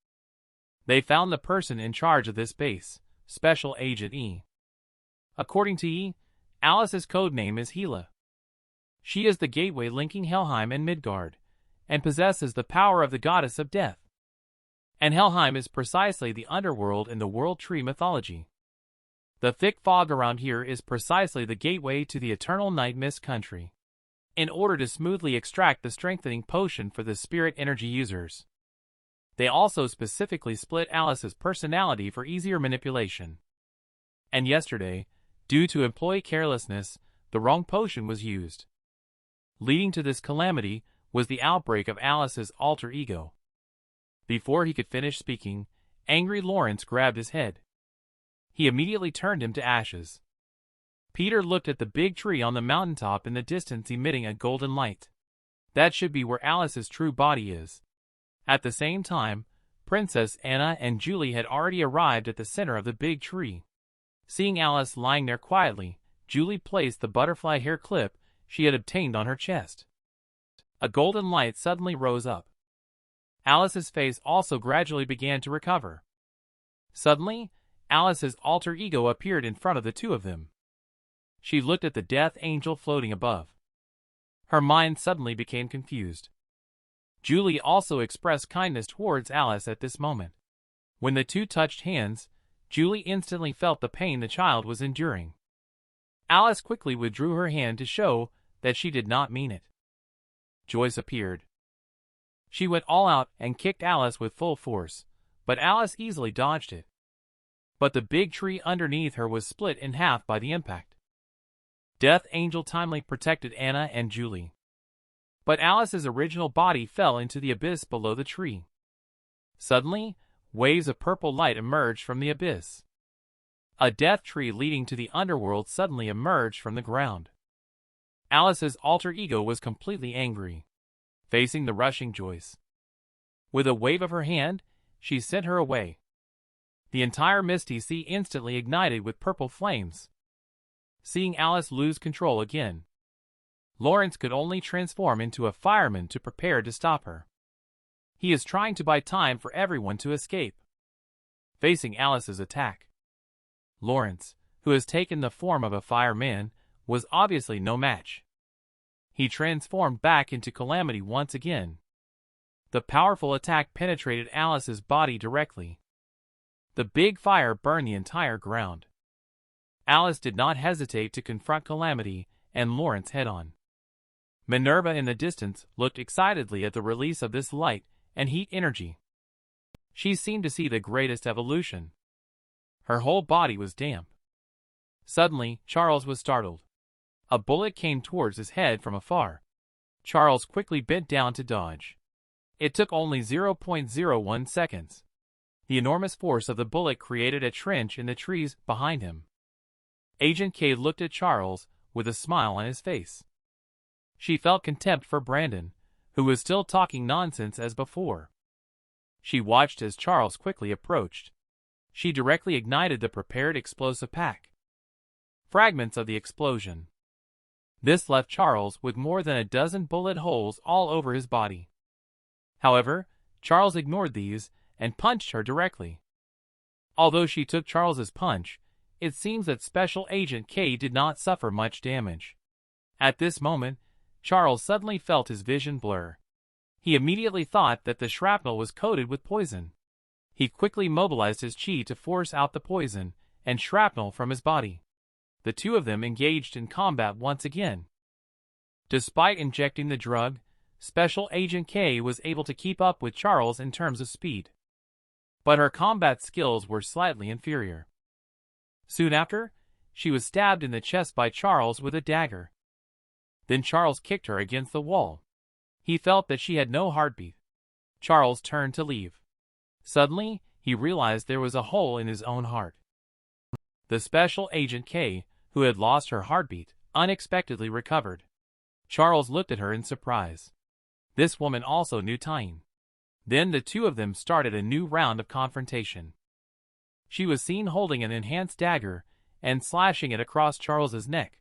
They found the person in charge of this base, Special Agent E. According to E, Alice's codename is Gila. She is the gateway linking Helheim and Midgard, and possesses the power of the goddess of death. And Helheim is precisely the underworld in the World Tree mythology. The thick fog around here is precisely the gateway to the eternal night mist country. In order to smoothly extract the strengthening potion for the spirit energy users, they also specifically split Alice's personality for easier manipulation. And yesterday, due to employee carelessness, the wrong potion was used. Leading to this calamity was the outbreak of Alice's alter ego. Before he could finish speaking, angry Lawrence grabbed his head. He immediately turned him to ashes. Peter looked at the big tree on the mountaintop in the distance emitting a golden light. That should be where Alice's true body is. At the same time, Princess Anna and Julie had already arrived at the center of the big tree. Seeing Alice lying there quietly, Julie placed the butterfly hair clip she had obtained on her chest. A golden light suddenly rose up. Alice's face also gradually began to recover. Suddenly, Alice's alter ego appeared in front of the two of them. She looked at the death angel floating above. Her mind suddenly became confused. Julie also expressed kindness towards Alice at this moment. When the two touched hands, Julie instantly felt the pain the child was enduring. Alice quickly withdrew her hand to show that she did not mean it. Joyce appeared. She went all out and kicked Alice with full force, but Alice easily dodged it. But the big tree underneath her was split in half by the impact. Death Angel timely protected Anna and Julie. But Alice's original body fell into the abyss below the tree. Suddenly, waves of purple light emerged from the abyss. A death tree leading to the underworld suddenly emerged from the ground. Alice's alter ego was completely angry, facing the rushing Joyce. With a wave of her hand, she sent her away. The entire misty sea instantly ignited with purple flames. Seeing Alice lose control again, Lawrence could only transform into a fireman to prepare to stop her. He is trying to buy time for everyone to escape. Facing Alice's attack, Lawrence, who has taken the form of a fireman, was obviously no match. He transformed back into Calamity once again. The powerful attack penetrated Alice's body directly. The big fire burned the entire ground. Alice did not hesitate to confront Calamity and Lawrence head-on. Minerva in the distance looked excitedly at the release of this light and heat energy. She seemed to see the greatest evolution. Her whole body was damp. Suddenly, Charles was startled. A bullet came towards his head from afar. Charles quickly bent down to dodge. It took only 0.01 seconds. The enormous force of the bullet created a trench in the trees behind him. Agent K looked at Charles with a smile on his face. She felt contempt for Brandon, who was still talking nonsense as before. She watched as Charles quickly approached. She directly ignited the prepared explosive pack. Fragments of the explosion. This left Charles with more than a dozen bullet holes all over his body. However, Charles ignored these and punched her directly. Although she took Charles's punch, it seems that Special Agent K did not suffer much damage. At this moment, Charles suddenly felt his vision blur. He immediately thought that the shrapnel was coated with poison. He quickly mobilized his chi to force out the poison and shrapnel from his body. the two of them engaged in combat once again. Despite injecting the drug, Special Agent K was able to keep up with Charles in terms of speed. But her combat skills were slightly inferior. Soon after, she was stabbed in the chest by Charles with a dagger. Then Charles kicked her against the wall. He felt that she had no heartbeat. Charles turned to leave. Suddenly, he realized there was a hole in his own heart. The Special Agent K, who had lost her heartbeat, unexpectedly recovered. Charles looked at her in surprise. This woman also knew tying. Then the two of them started a new round of confrontation. She was seen holding an enhanced dagger and slashing it across Charles's neck.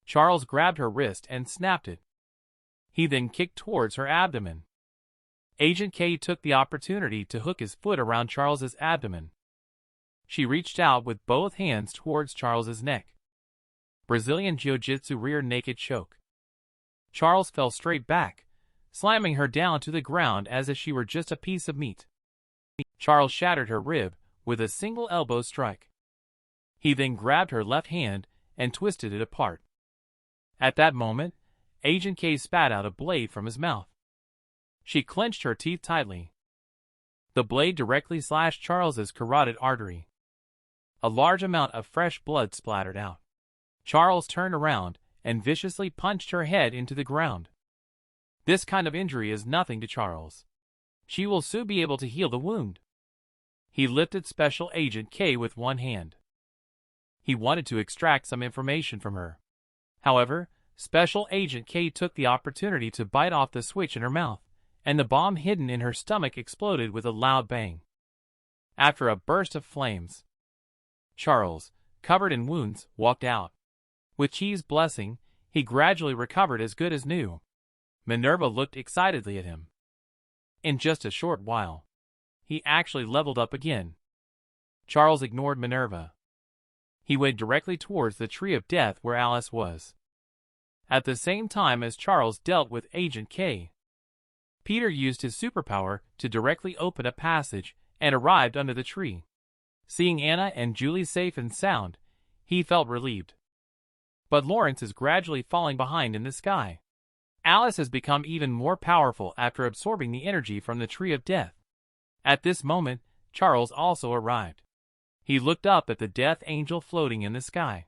Charles grabbed her wrist and snapped it. He then kicked towards her abdomen. Agent K took the opportunity to hook his foot around Charles's abdomen. She reached out with both hands towards Charles's neck. Brazilian Jiu-Jitsu rear naked choke. Charles fell straight back, slamming her down to the ground as if she were just a piece of meat. Charles shattered her rib with a single elbow strike. He then grabbed her left hand and twisted it apart. At that moment, Agent K spat out a blade from his mouth. She clenched her teeth tightly. The blade directly slashed Charles's carotid artery. A large amount of fresh blood splattered out. Charles turned around and viciously punched her head into the ground. This kind of injury is nothing to Charles. She will soon be able to heal the wound. He lifted Special Agent K with one hand. He wanted to extract some information from her. However, Special Agent K took the opportunity to bite off the switch in her mouth, and the bomb hidden in her stomach exploded with a loud bang. After a burst of flames, Charles, covered in wounds, walked out. With Chi's blessing, he gradually recovered as good as new. Minerva looked excitedly at him. In just a short while, he actually leveled up again. Charles ignored Minerva. He went directly towards the Tree of Death where Alice was. At the same time as Charles dealt with Agent K, Peter used his superpower to directly open a passage and arrived under the tree. Seeing Anna and Julie safe and sound, he felt relieved. But Lawrence is gradually falling behind in the sky. Alice has become even more powerful after absorbing the energy from the Tree of Death. At this moment, Charles also arrived. He looked up at the Death Angel floating in the sky.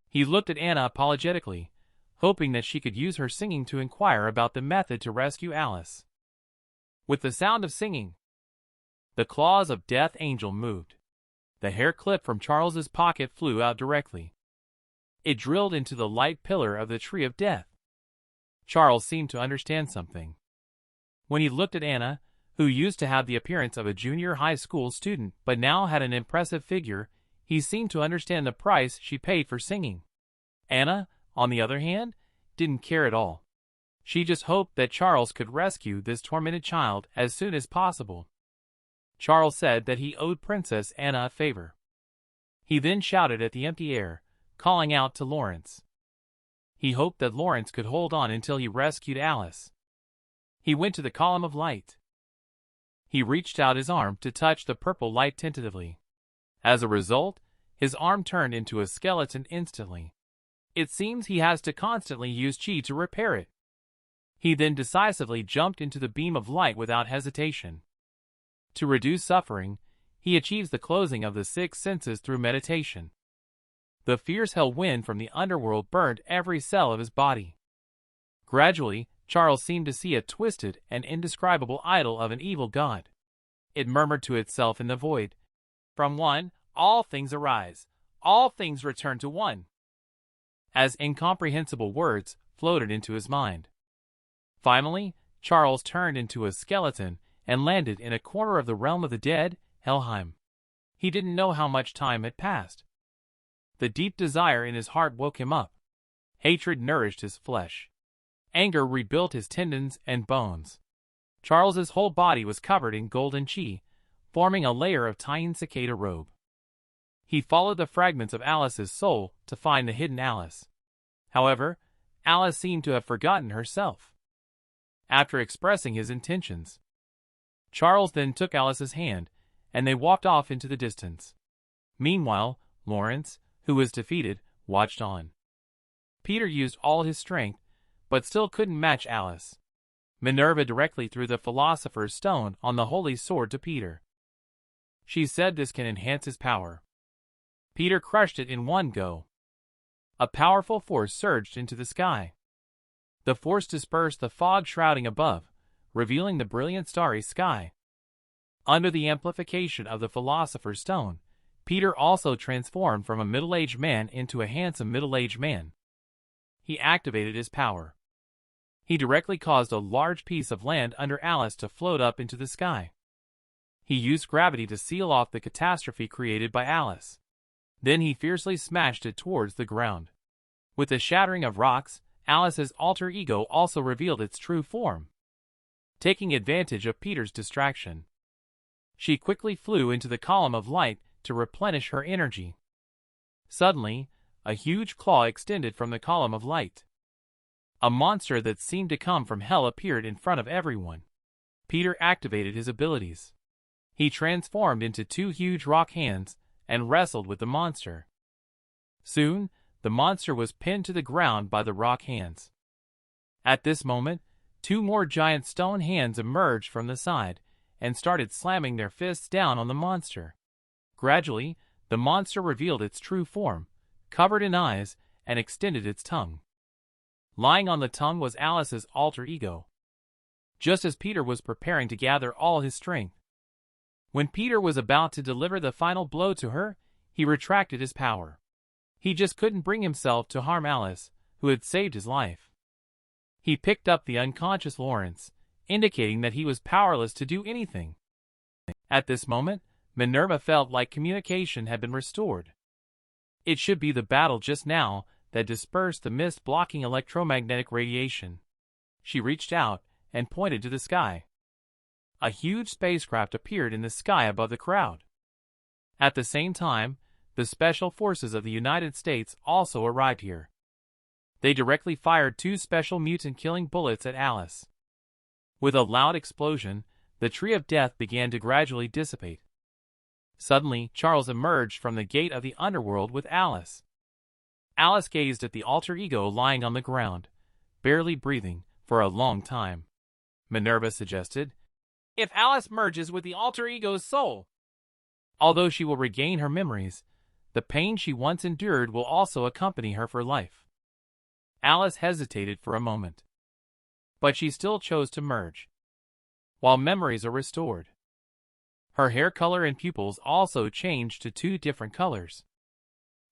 He looked at Anna apologetically, hoping that she could use her singing to inquire about the method to rescue Alice. With the sound of singing, the claws of Death Angel moved. The hair clip from Charles's pocket flew out directly. It drilled into the light pillar of the Tree of Death. Charles seemed to understand something. When he looked at Anna, who used to have the appearance of a junior high school student but now had an impressive figure, he seemed to understand the price she paid for singing. Anna, on the other hand, didn't care at all. She just hoped that Charles could rescue this tormented child as soon as possible. Charles said that he owed Princess Anna a favor. He then shouted at the empty air, calling out to Lawrence. He hoped that Lawrence could hold on until he rescued Alice. He went to the column of light. He reached out his arm to touch the purple light tentatively. As a result, his arm turned into a skeleton instantly. It seems he has to constantly use chi to repair it. He then decisively jumped into the beam of light without hesitation. To reduce suffering, he achieves the closing of the six senses through meditation. The fierce hell wind from the underworld burned every cell of his body. Gradually, Charles seemed to see a twisted and indescribable idol of an evil god. It murmured to itself in the void, "From one, all things arise. All things return to one." As incomprehensible words floated into his mind. Finally, Charles turned into a skeleton and landed in a corner of the realm of the dead, Helheim. He didn't know how much time had passed. The deep desire in his heart woke him up. Hatred nourished his flesh. Anger rebuilt his tendons and bones. Charles's whole body was covered in golden chi, forming a layer of tiny cicada robe. He followed the fragments of Alice's soul to find the hidden Alice. However, Alice seemed to have forgotten herself. After expressing his intentions, Charles then took Alice's hand, and they walked off into the distance. Meanwhile, Lawrence, who was defeated, watched on. Peter used all his strength, but still couldn't match Alice. Minerva directly threw the Philosopher's Stone on the holy sword to Peter. She said this can enhance his power. Peter crushed it in one go. A powerful force surged into the sky. The force dispersed the fog shrouding above, revealing the brilliant starry sky. Under the amplification of the Philosopher's Stone, Peter also transformed from a middle-aged man into a handsome middle-aged man. He activated his power. He directly caused a large piece of land under Alice to float up into the sky. He used gravity to seal off the catastrophe created by Alice. Then he fiercely smashed it towards the ground. With the shattering of rocks, Alice's alter ego also revealed its true form. Taking advantage of Peter's distraction, she quickly flew into the column of light to replenish her energy. Suddenly, a huge claw extended from the column of light. A monster that seemed to come from hell appeared in front of everyone. Peter activated his abilities. He transformed into two huge rock hands and wrestled with the monster. Soon, the monster was pinned to the ground by the rock hands. At this moment, two more giant stone hands emerged from the side and started slamming their fists down on the monster. Gradually, the monster revealed its true form, covered in eyes, and extended its tongue. Lying on the tongue was Alice's alter ego. Just as Peter was preparing to gather all his strength. When Peter was about to deliver the final blow to her, he retracted his power. He just couldn't bring himself to harm Alice, who had saved his life. He picked up the unconscious Lawrence, indicating that he was powerless to do anything. At this moment, Minerva felt like communication had been restored. It should be the battle just now that dispersed the mist blocking electromagnetic radiation. She reached out and pointed to the sky. A huge spacecraft appeared in the sky above the crowd. At the same time, the Special Forces of the United States also arrived here. They directly fired two special mutant-killing bullets at Alice. With a loud explosion, the Tree of Death began to gradually dissipate. Suddenly, Charles emerged from the gate of the underworld with Alice. Alice gazed at the alter ego lying on the ground, barely breathing, for a long time. Minerva suggested, "If Alice merges with the alter ego's soul, although she will regain her memories, the pain she once endured will also accompany her for life." Alice hesitated for a moment, but she still chose to merge. While memories are restored, her hair color and pupils also changed to two different colors.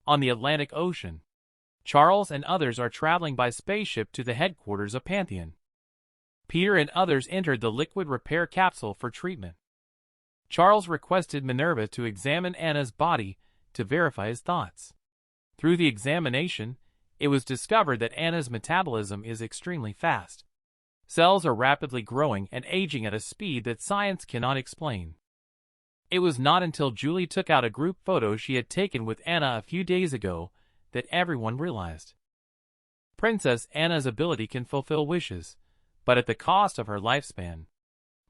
On the Atlantic Ocean, Charles and others are traveling by spaceship to the headquarters of Pantheon. Peter and others entered the liquid repair capsule for treatment. Charles requested Minerva to examine Anna's body to verify his thoughts. Through the examination, it was discovered that Anna's metabolism is extremely fast. Cells are rapidly growing and aging at a speed that science cannot explain. It was not until Julie took out a group photo she had taken with Anna a few days ago that everyone realized. Princess Anna's ability can fulfill wishes, but at the cost of her lifespan.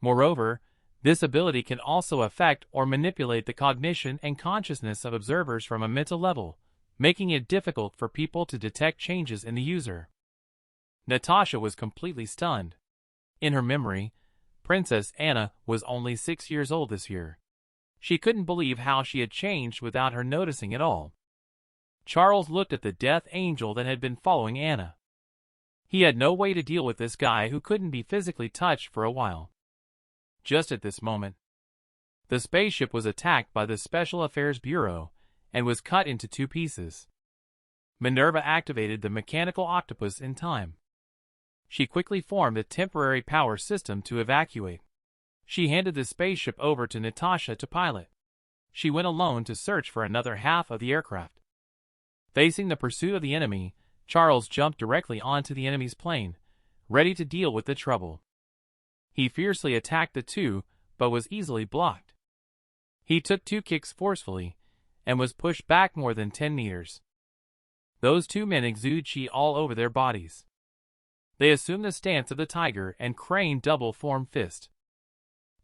Moreover, this ability can also affect or manipulate the cognition and consciousness of observers from a mental level, making it difficult for people to detect changes in the user. Natasha was completely stunned. In her memory, Princess Anna was only 6 years old this year. She couldn't believe how she had changed without her noticing at all. Charles looked at the death angel that had been following Anna. He had no way to deal with this guy who couldn't be physically touched for a while. Just at this moment, the spaceship was attacked by the Special Affairs Bureau and was cut into two pieces. Minerva activated the mechanical octopus in time. She quickly formed a temporary power system to evacuate. She handed the spaceship over to Natasha to pilot. She went alone to search for another half of the aircraft. Facing the pursuit of the enemy, Charles jumped directly onto the enemy's plane, ready to deal with the trouble. He fiercely attacked the two, but was easily blocked. He took two kicks forcefully, and was pushed back more than 10 meters. Those two men exude chi all over their bodies. They assumed the stance of the tiger and craned double-formed fist.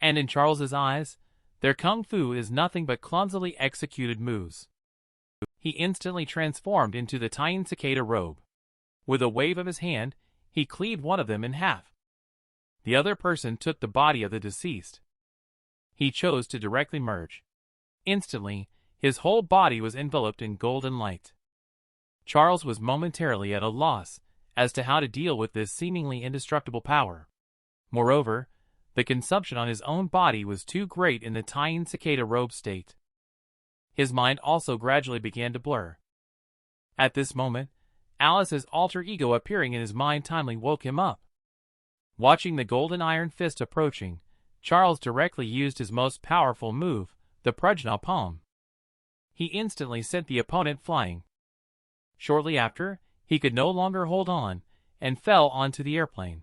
And in Charles's eyes, their kung fu is nothing but clumsily executed moves. He instantly transformed into the tiny cicada robe. With a wave of his hand, he cleaved one of them in half. The other person took the body of the deceased. He chose to directly merge. Instantly, his whole body was enveloped in golden light. Charles was momentarily at a loss as to how to deal with this seemingly indestructible power. Moreover, the consumption on his own body was too great in the tiny cicada robe state. His mind also gradually began to blur. At this moment, Alice's alter ego appearing in his mind timely woke him up. Watching the golden iron fist approaching, Charles directly used his most powerful move, the Prajna Palm. He instantly sent the opponent flying. Shortly after, he could no longer hold on, and fell onto the airplane.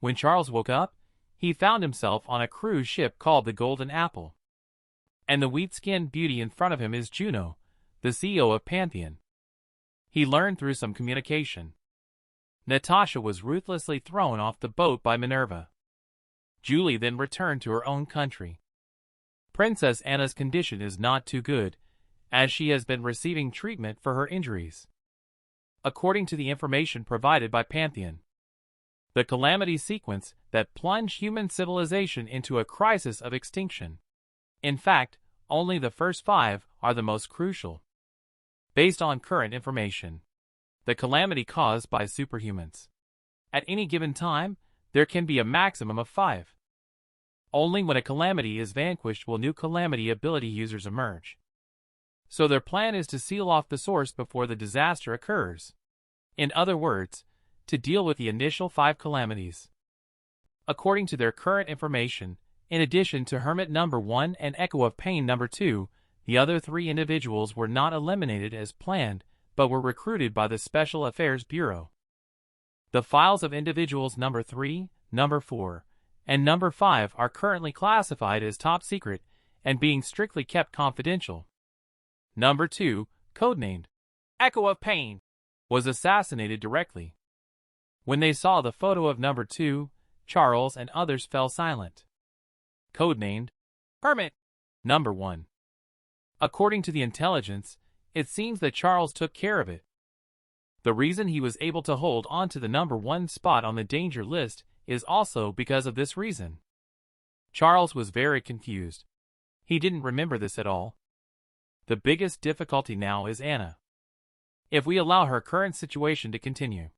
When Charles woke up, he found himself on a cruise ship called the Golden Apple. And the wheat-skinned beauty in front of him is Juno, the CEO of Pantheon. He learned through some communication. Natasha was ruthlessly thrown off the boat by Minerva. Julie then returned to her own country. Princess Anna's condition is not too good, as she has been receiving treatment for her injuries. According to the information provided by Pantheon, the calamity sequence that plunged human civilization into a crisis of extinction. In fact, only the first 5 are the most crucial. Based on current information, the calamity caused by superhumans. At any given time, there can be a maximum of 5. Only when a calamity is vanquished will new calamity ability users emerge. So their plan is to seal off the source before the disaster occurs. In other words, to deal with the initial 5 calamities. According to their current information, in addition to Hermit number 1 and Echo of Pain number 2, the other 3 individuals were not eliminated as planned, but were recruited by the Special Affairs Bureau. The files of individuals number 3, number 4, and number 5 are currently classified as top secret and being strictly kept confidential. Number 2, codenamed Echo of Pain, was assassinated directly. When they saw the photo of number 2, Charles and others fell silent. Codenamed Hermit number 1. According to the intelligence, it seems that Charles took care of it. The reason he was able to hold on to the number 1 spot on the danger list is also because of this reason. Charles was very confused. He didn't remember this at all. The biggest difficulty now is Anna. If we allow her current situation to continue,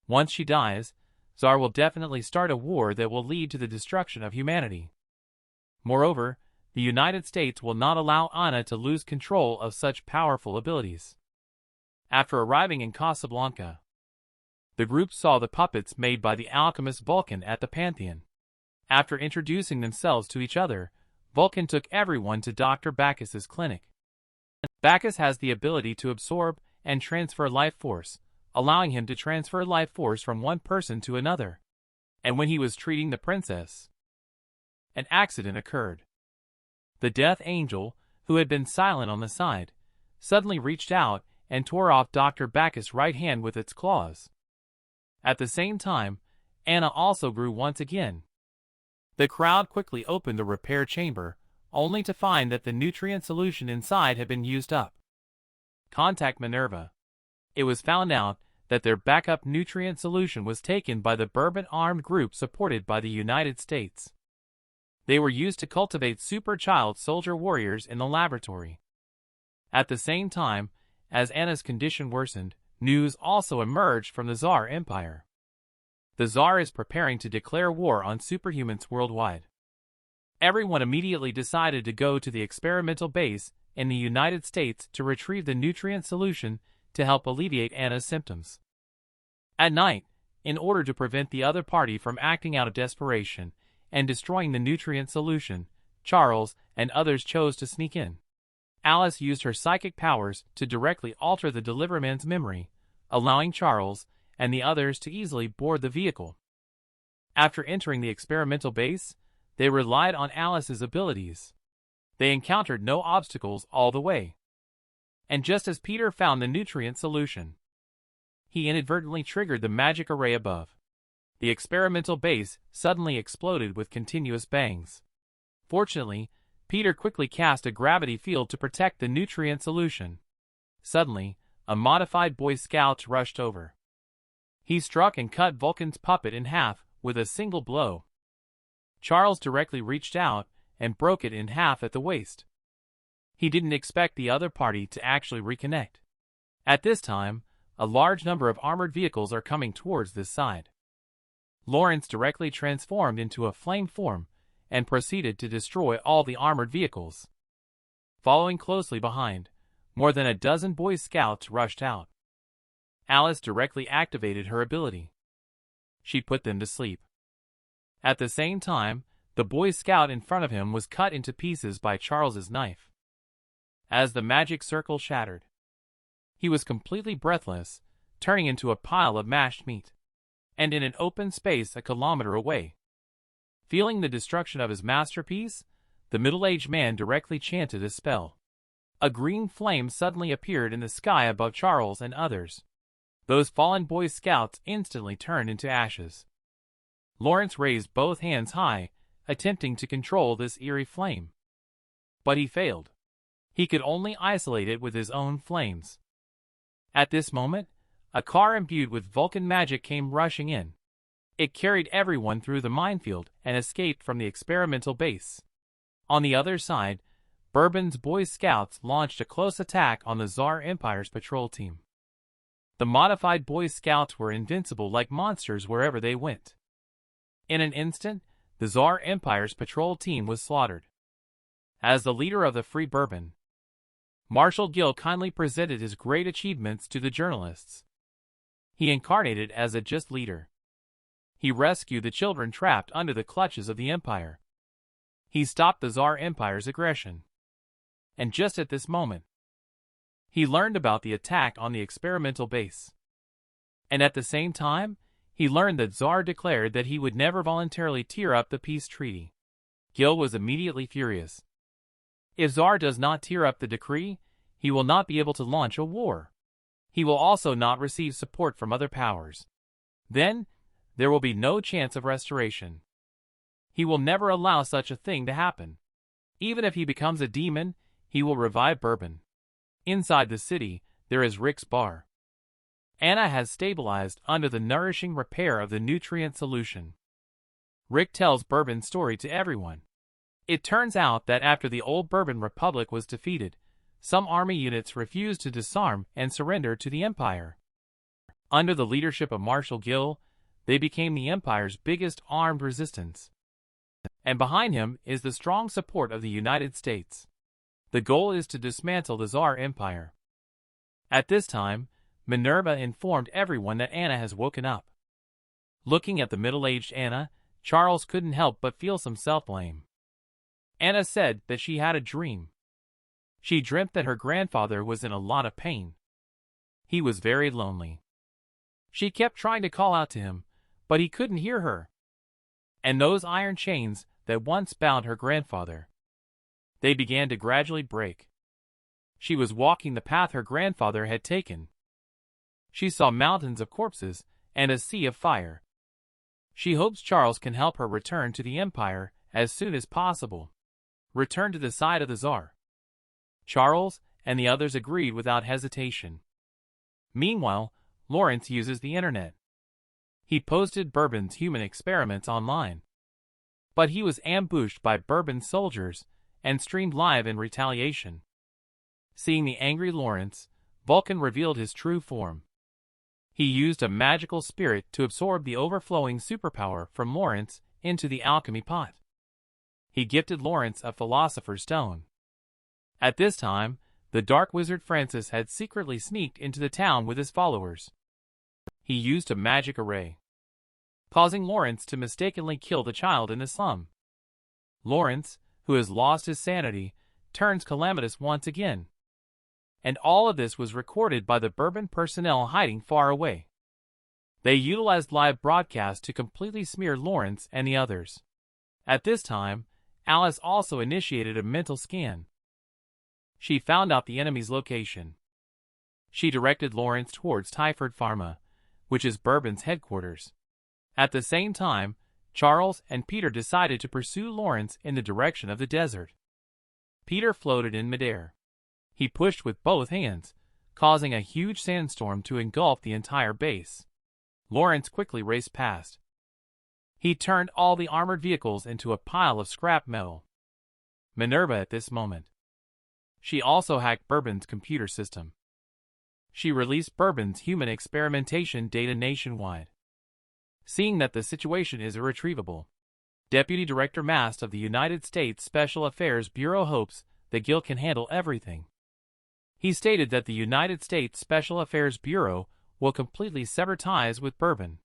once she dies, Tsar will definitely start a war that will lead to the destruction of humanity. Moreover, the United States will not allow Anna to lose control of such powerful abilities. After arriving in Casablanca, the group saw the puppets made by the alchemist Vulcan at the Pantheon. After introducing themselves to each other, Vulcan took everyone to Dr. Bacchus's clinic. Bacchus has the ability to absorb and transfer life force, allowing him to transfer life force from one person to another. And when he was treating the princess, an accident occurred. The Death Angel, who had been silent on the side, suddenly reached out and tore off Dr. Bacchus' right hand with its claws. At the same time, Anna also grew once again. The crowd quickly opened the repair chamber, only to find that the nutrient solution inside had been used up. Contact Minerva. It was found out that their backup nutrient solution was taken by the Bourbon armed group supported by the United States. They were used to cultivate super child soldier warriors in the laboratory. At the same time, as Anna's condition worsened, news also emerged from the Tsar Empire. The Tsar is preparing to declare war on superhumans worldwide. Everyone immediately decided to go to the experimental base in the United States to retrieve the nutrient solution to help alleviate Anna's symptoms. At night, in order to prevent the other party from acting out of desperation and destroying the nutrient solution, Charles and others chose to sneak in. Alice used her psychic powers to directly alter the deliverman's memory, allowing Charles and the others to easily board the vehicle. After entering the experimental base, they relied on Alice's abilities. They encountered no obstacles all the way. And just as Peter found the nutrient solution, he inadvertently triggered the magic array above. The experimental base suddenly exploded with continuous bangs. Fortunately, Peter quickly cast a gravity field to protect the nutrient solution. Suddenly, a modified Boy Scout rushed over. He struck and cut Vulcan's puppet in half with a single blow. Charles directly reached out and broke it in half at the waist. He didn't expect the other party to actually reconnect. At this time, a large number of armored vehicles are coming towards this side. Lawrence directly transformed into a flame form and proceeded to destroy all the armored vehicles. Following closely behind, more than a dozen Boy Scouts rushed out. Alice directly activated her ability. She put them to sleep. At the same time, the Boy Scout in front of him was cut into pieces by Charles's knife. As the magic circle shattered, he was completely breathless, turning into a pile of mashed meat, and in an open space a kilometer away. Feeling the destruction of his masterpiece, the middle-aged man directly chanted a spell. A green flame suddenly appeared in the sky above Charles and others. Those fallen Boy Scouts instantly turned into ashes. Lawrence raised both hands high, attempting to control this eerie flame. But he failed. He could only isolate it with his own flames. At this moment, a car imbued with Vulcan magic came rushing in. It carried everyone through the minefield and escaped from the experimental base. On the other side, Bourbon's Boy Scouts launched a close attack on the Tsar Empire's patrol team. The modified Boy Scouts were invincible like monsters wherever they went. In an instant, the Tsar Empire's patrol team was slaughtered. As the leader of the Free Bourbon, Marshal Gill kindly presented his great achievements to the journalists. He incarnated as a just leader. He rescued the children trapped under the clutches of the Empire. He stopped the Tsar Empire's aggression. And just at this moment, he learned about the attack on the experimental base. And at the same time, he learned that Tsar declared that he would never voluntarily tear up the peace treaty. Gill was immediately furious. If Tsar does not tear up the decree, he will not be able to launch a war. He will also not receive support from other powers. Then, there will be no chance of restoration. He will never allow such a thing to happen. Even if he becomes a demon, he will revive Bourbon. Inside the city, there is Rick's bar. Anna has stabilized under the nourishing repair of the nutrient solution. Rick tells Bourbon's story to everyone. It turns out that after the old Bourbon Republic was defeated, some army units refused to disarm and surrender to the Empire. Under the leadership of Marshal Gill, they became the Empire's biggest armed resistance. And behind him is the strong support of the United States. The goal is to dismantle the Tsar Empire. At this time, Minerva informed everyone that Anna has woken up. Looking at the middle-aged Anna, Charles couldn't help but feel some self-blame. Anna said that she had a dream. She dreamt that her grandfather was in a lot of pain. He was very lonely. She kept trying to call out to him, but he couldn't hear her. And those iron chains that once bound her grandfather, they began to gradually break. She was walking the path her grandfather had taken. She saw mountains of corpses and a sea of fire. She hopes Charles can help her return to the Empire as soon as possible. Return to the side of the Tsar. Charles and the others agreed without hesitation. Meanwhile, Lawrence uses the internet. He posted Bourbon's human experiments online. But he was ambushed by Bourbon's soldiers and streamed live in retaliation. Seeing the angry Lawrence, Vulcan revealed his true form. He used a magical spirit to absorb the overflowing superpower from Lawrence into the alchemy pot. He gifted Lawrence a philosopher's stone. At this time, the dark wizard Francis had secretly sneaked into the town with his followers. He used a magic array, causing Lawrence to mistakenly kill the child in the slum. Lawrence, who has lost his sanity, turns calamitous once again. And all of this was recorded by the Bourbon personnel hiding far away. They utilized live broadcast to completely smear Lawrence and the others. At this time, Alice also initiated a mental scan. She found out the enemy's location. She directed Lawrence towards Tyford Pharma, which is Bourbon's headquarters. At the same time, Charles and Peter decided to pursue Lawrence in the direction of the desert. Peter floated in midair. He pushed with both hands, causing a huge sandstorm to engulf the entire base. Lawrence quickly raced past. He turned all the armored vehicles into a pile of scrap metal. Minerva at this moment. She also hacked Bourbon's computer system. She released Bourbon's human experimentation data nationwide. Seeing that the situation is irretrievable, Deputy Director Mast of the United States Special Affairs Bureau hopes that Gil can handle everything. He stated that the United States Special Affairs Bureau will completely sever ties with Bourbon.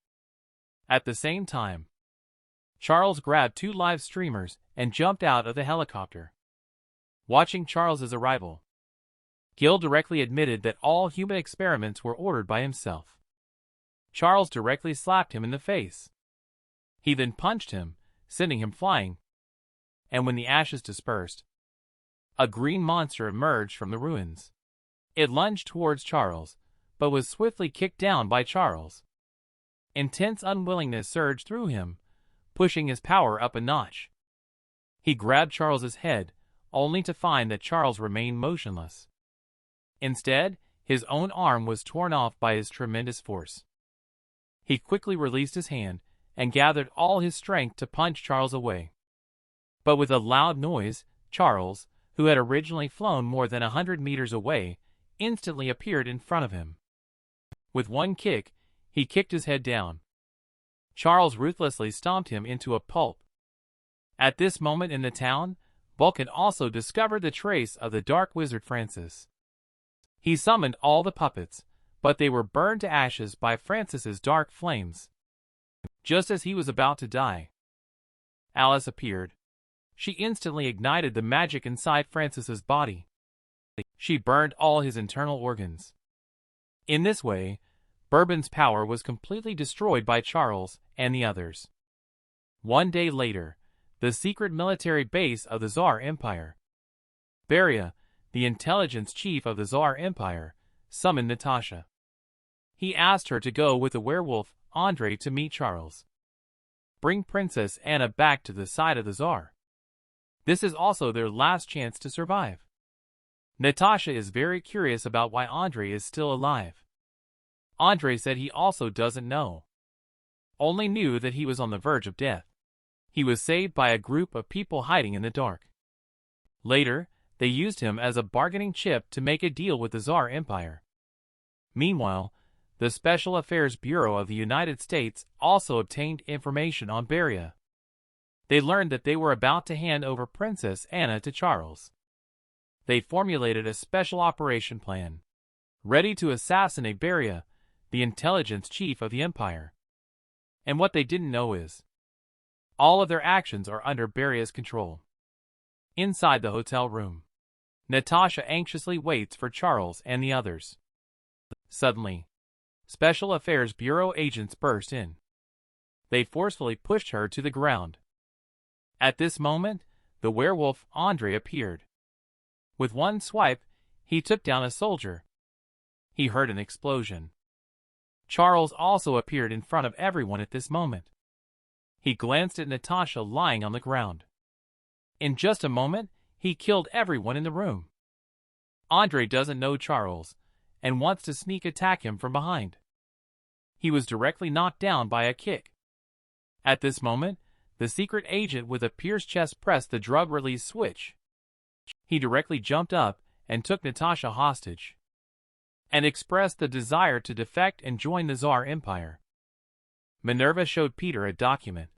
At the same time, Charles grabbed 2 live streamers and jumped out of the helicopter. Watching Charles's arrival, Gil directly admitted that all human experiments were ordered by himself. Charles directly slapped him in the face. He then punched him, sending him flying. And when the ashes dispersed, a green monster emerged from the ruins. It lunged towards Charles, but was swiftly kicked down by Charles. Intense unwillingness surged through him, pushing his power up a notch. He grabbed Charles's head, only to find that Charles remained motionless. Instead, his own arm was torn off by his tremendous force. He quickly released his hand and gathered all his strength to punch Charles away. But with a loud noise, Charles, who had originally flown more than 100 meters away, instantly appeared in front of him. With one kick, he kicked his head down. Charles ruthlessly stomped him into a pulp. At this moment in the town, Vulcan also discovered the trace of the dark wizard Francis. He summoned all the puppets, but they were burned to ashes by Francis's dark flames. Just as he was about to die, Alice appeared. She instantly ignited the magic inside Francis's body. She burned all his internal organs. In this way, Bourbon's power was completely destroyed by Charles and the others. One day later, the secret military base of the Tsar Empire. Beria, the intelligence chief of the Tsar Empire, summoned Natasha. He asked her to go with the werewolf, Andrei, to meet Charles. Bring Princess Anna back to the side of the Tsar. This is also their last chance to survive. Natasha is very curious about why Andrei is still alive. Andrei said he also doesn't know. Only knew that he was on the verge of death. He was saved by a group of people hiding in the dark. Later, they used him as a bargaining chip to make a deal with the Tsar Empire. Meanwhile, the Special Affairs Bureau of the United States also obtained information on Beria. They learned that they were about to hand over Princess Anna to Charles. They formulated a special operation plan, ready to assassinate Beria, the intelligence chief of the empire. And what they didn't know is, all of their actions are under Beria's control. Inside the hotel room, Natasha anxiously waits for Charles and the others. Suddenly, Special Affairs Bureau agents burst in. They forcefully pushed her to the ground. At this moment, the werewolf Andrei appeared. With one swipe, he took down a soldier. He heard an explosion. Charles also appeared in front of everyone at this moment. He glanced at Natasha lying on the ground. In just a moment, he killed everyone in the room. Andrei doesn't know Charles, and wants to sneak attack him from behind. He was directly knocked down by a kick. At this moment, the secret agent with a pierced chest pressed the drug release switch. He directly jumped up and took Natasha hostage, and expressed the desire to defect and join the Tsar Empire. Minerva showed Peter a document.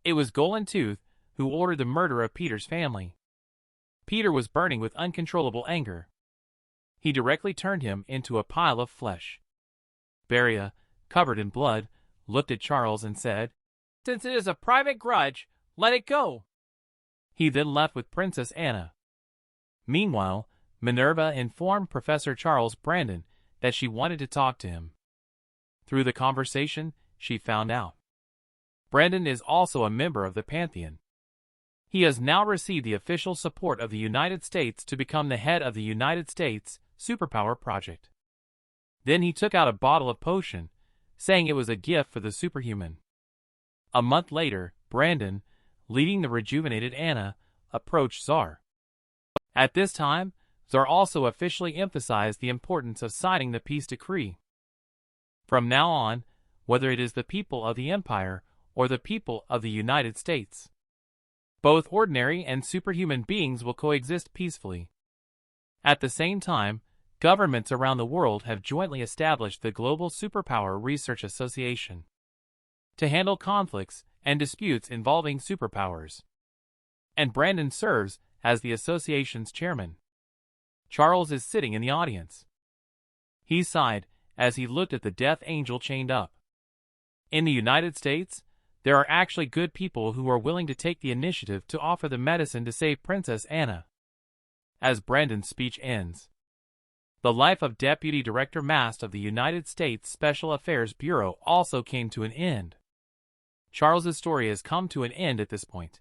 It was Golden Tooth who ordered the murder of Peter's family. Peter was burning with uncontrollable anger. He directly turned him into a pile of flesh. Beria, covered in blood, looked at Charles and said, "Since it is a private grudge, let it go." He then left with Princess Anna. Meanwhile, Minerva informed Professor Charles Brandon that she wanted to talk to him. Through the conversation, she found out Brandon is also a member of the Pantheon. He has now received the official support of the United States to become the head of the United States Superpower Project. Then he took out a bottle of potion, saying it was a gift for the superhuman. A month later, Brandon, leading the rejuvenated Anna, approached Tsar. At this time, Tsar also officially emphasized the importance of signing the peace decree. From now on, whether it is the people of the empire or the people of the United States, both ordinary and superhuman beings will coexist peacefully. At the same time, governments around the world have jointly established the Global Superpower Research Association to handle conflicts and disputes involving superpowers. And Brandon serves as the association's chairman. Charles is sitting in the audience. He sighed as he looked at the death angel chained up. In the United States, there are actually good people who are willing to take the initiative to offer the medicine to save Princess Anna. As Brandon's speech ends, the life of Deputy Director Mast of the United States Special Affairs Bureau also came to an end. Charles's story has come to an end at this point.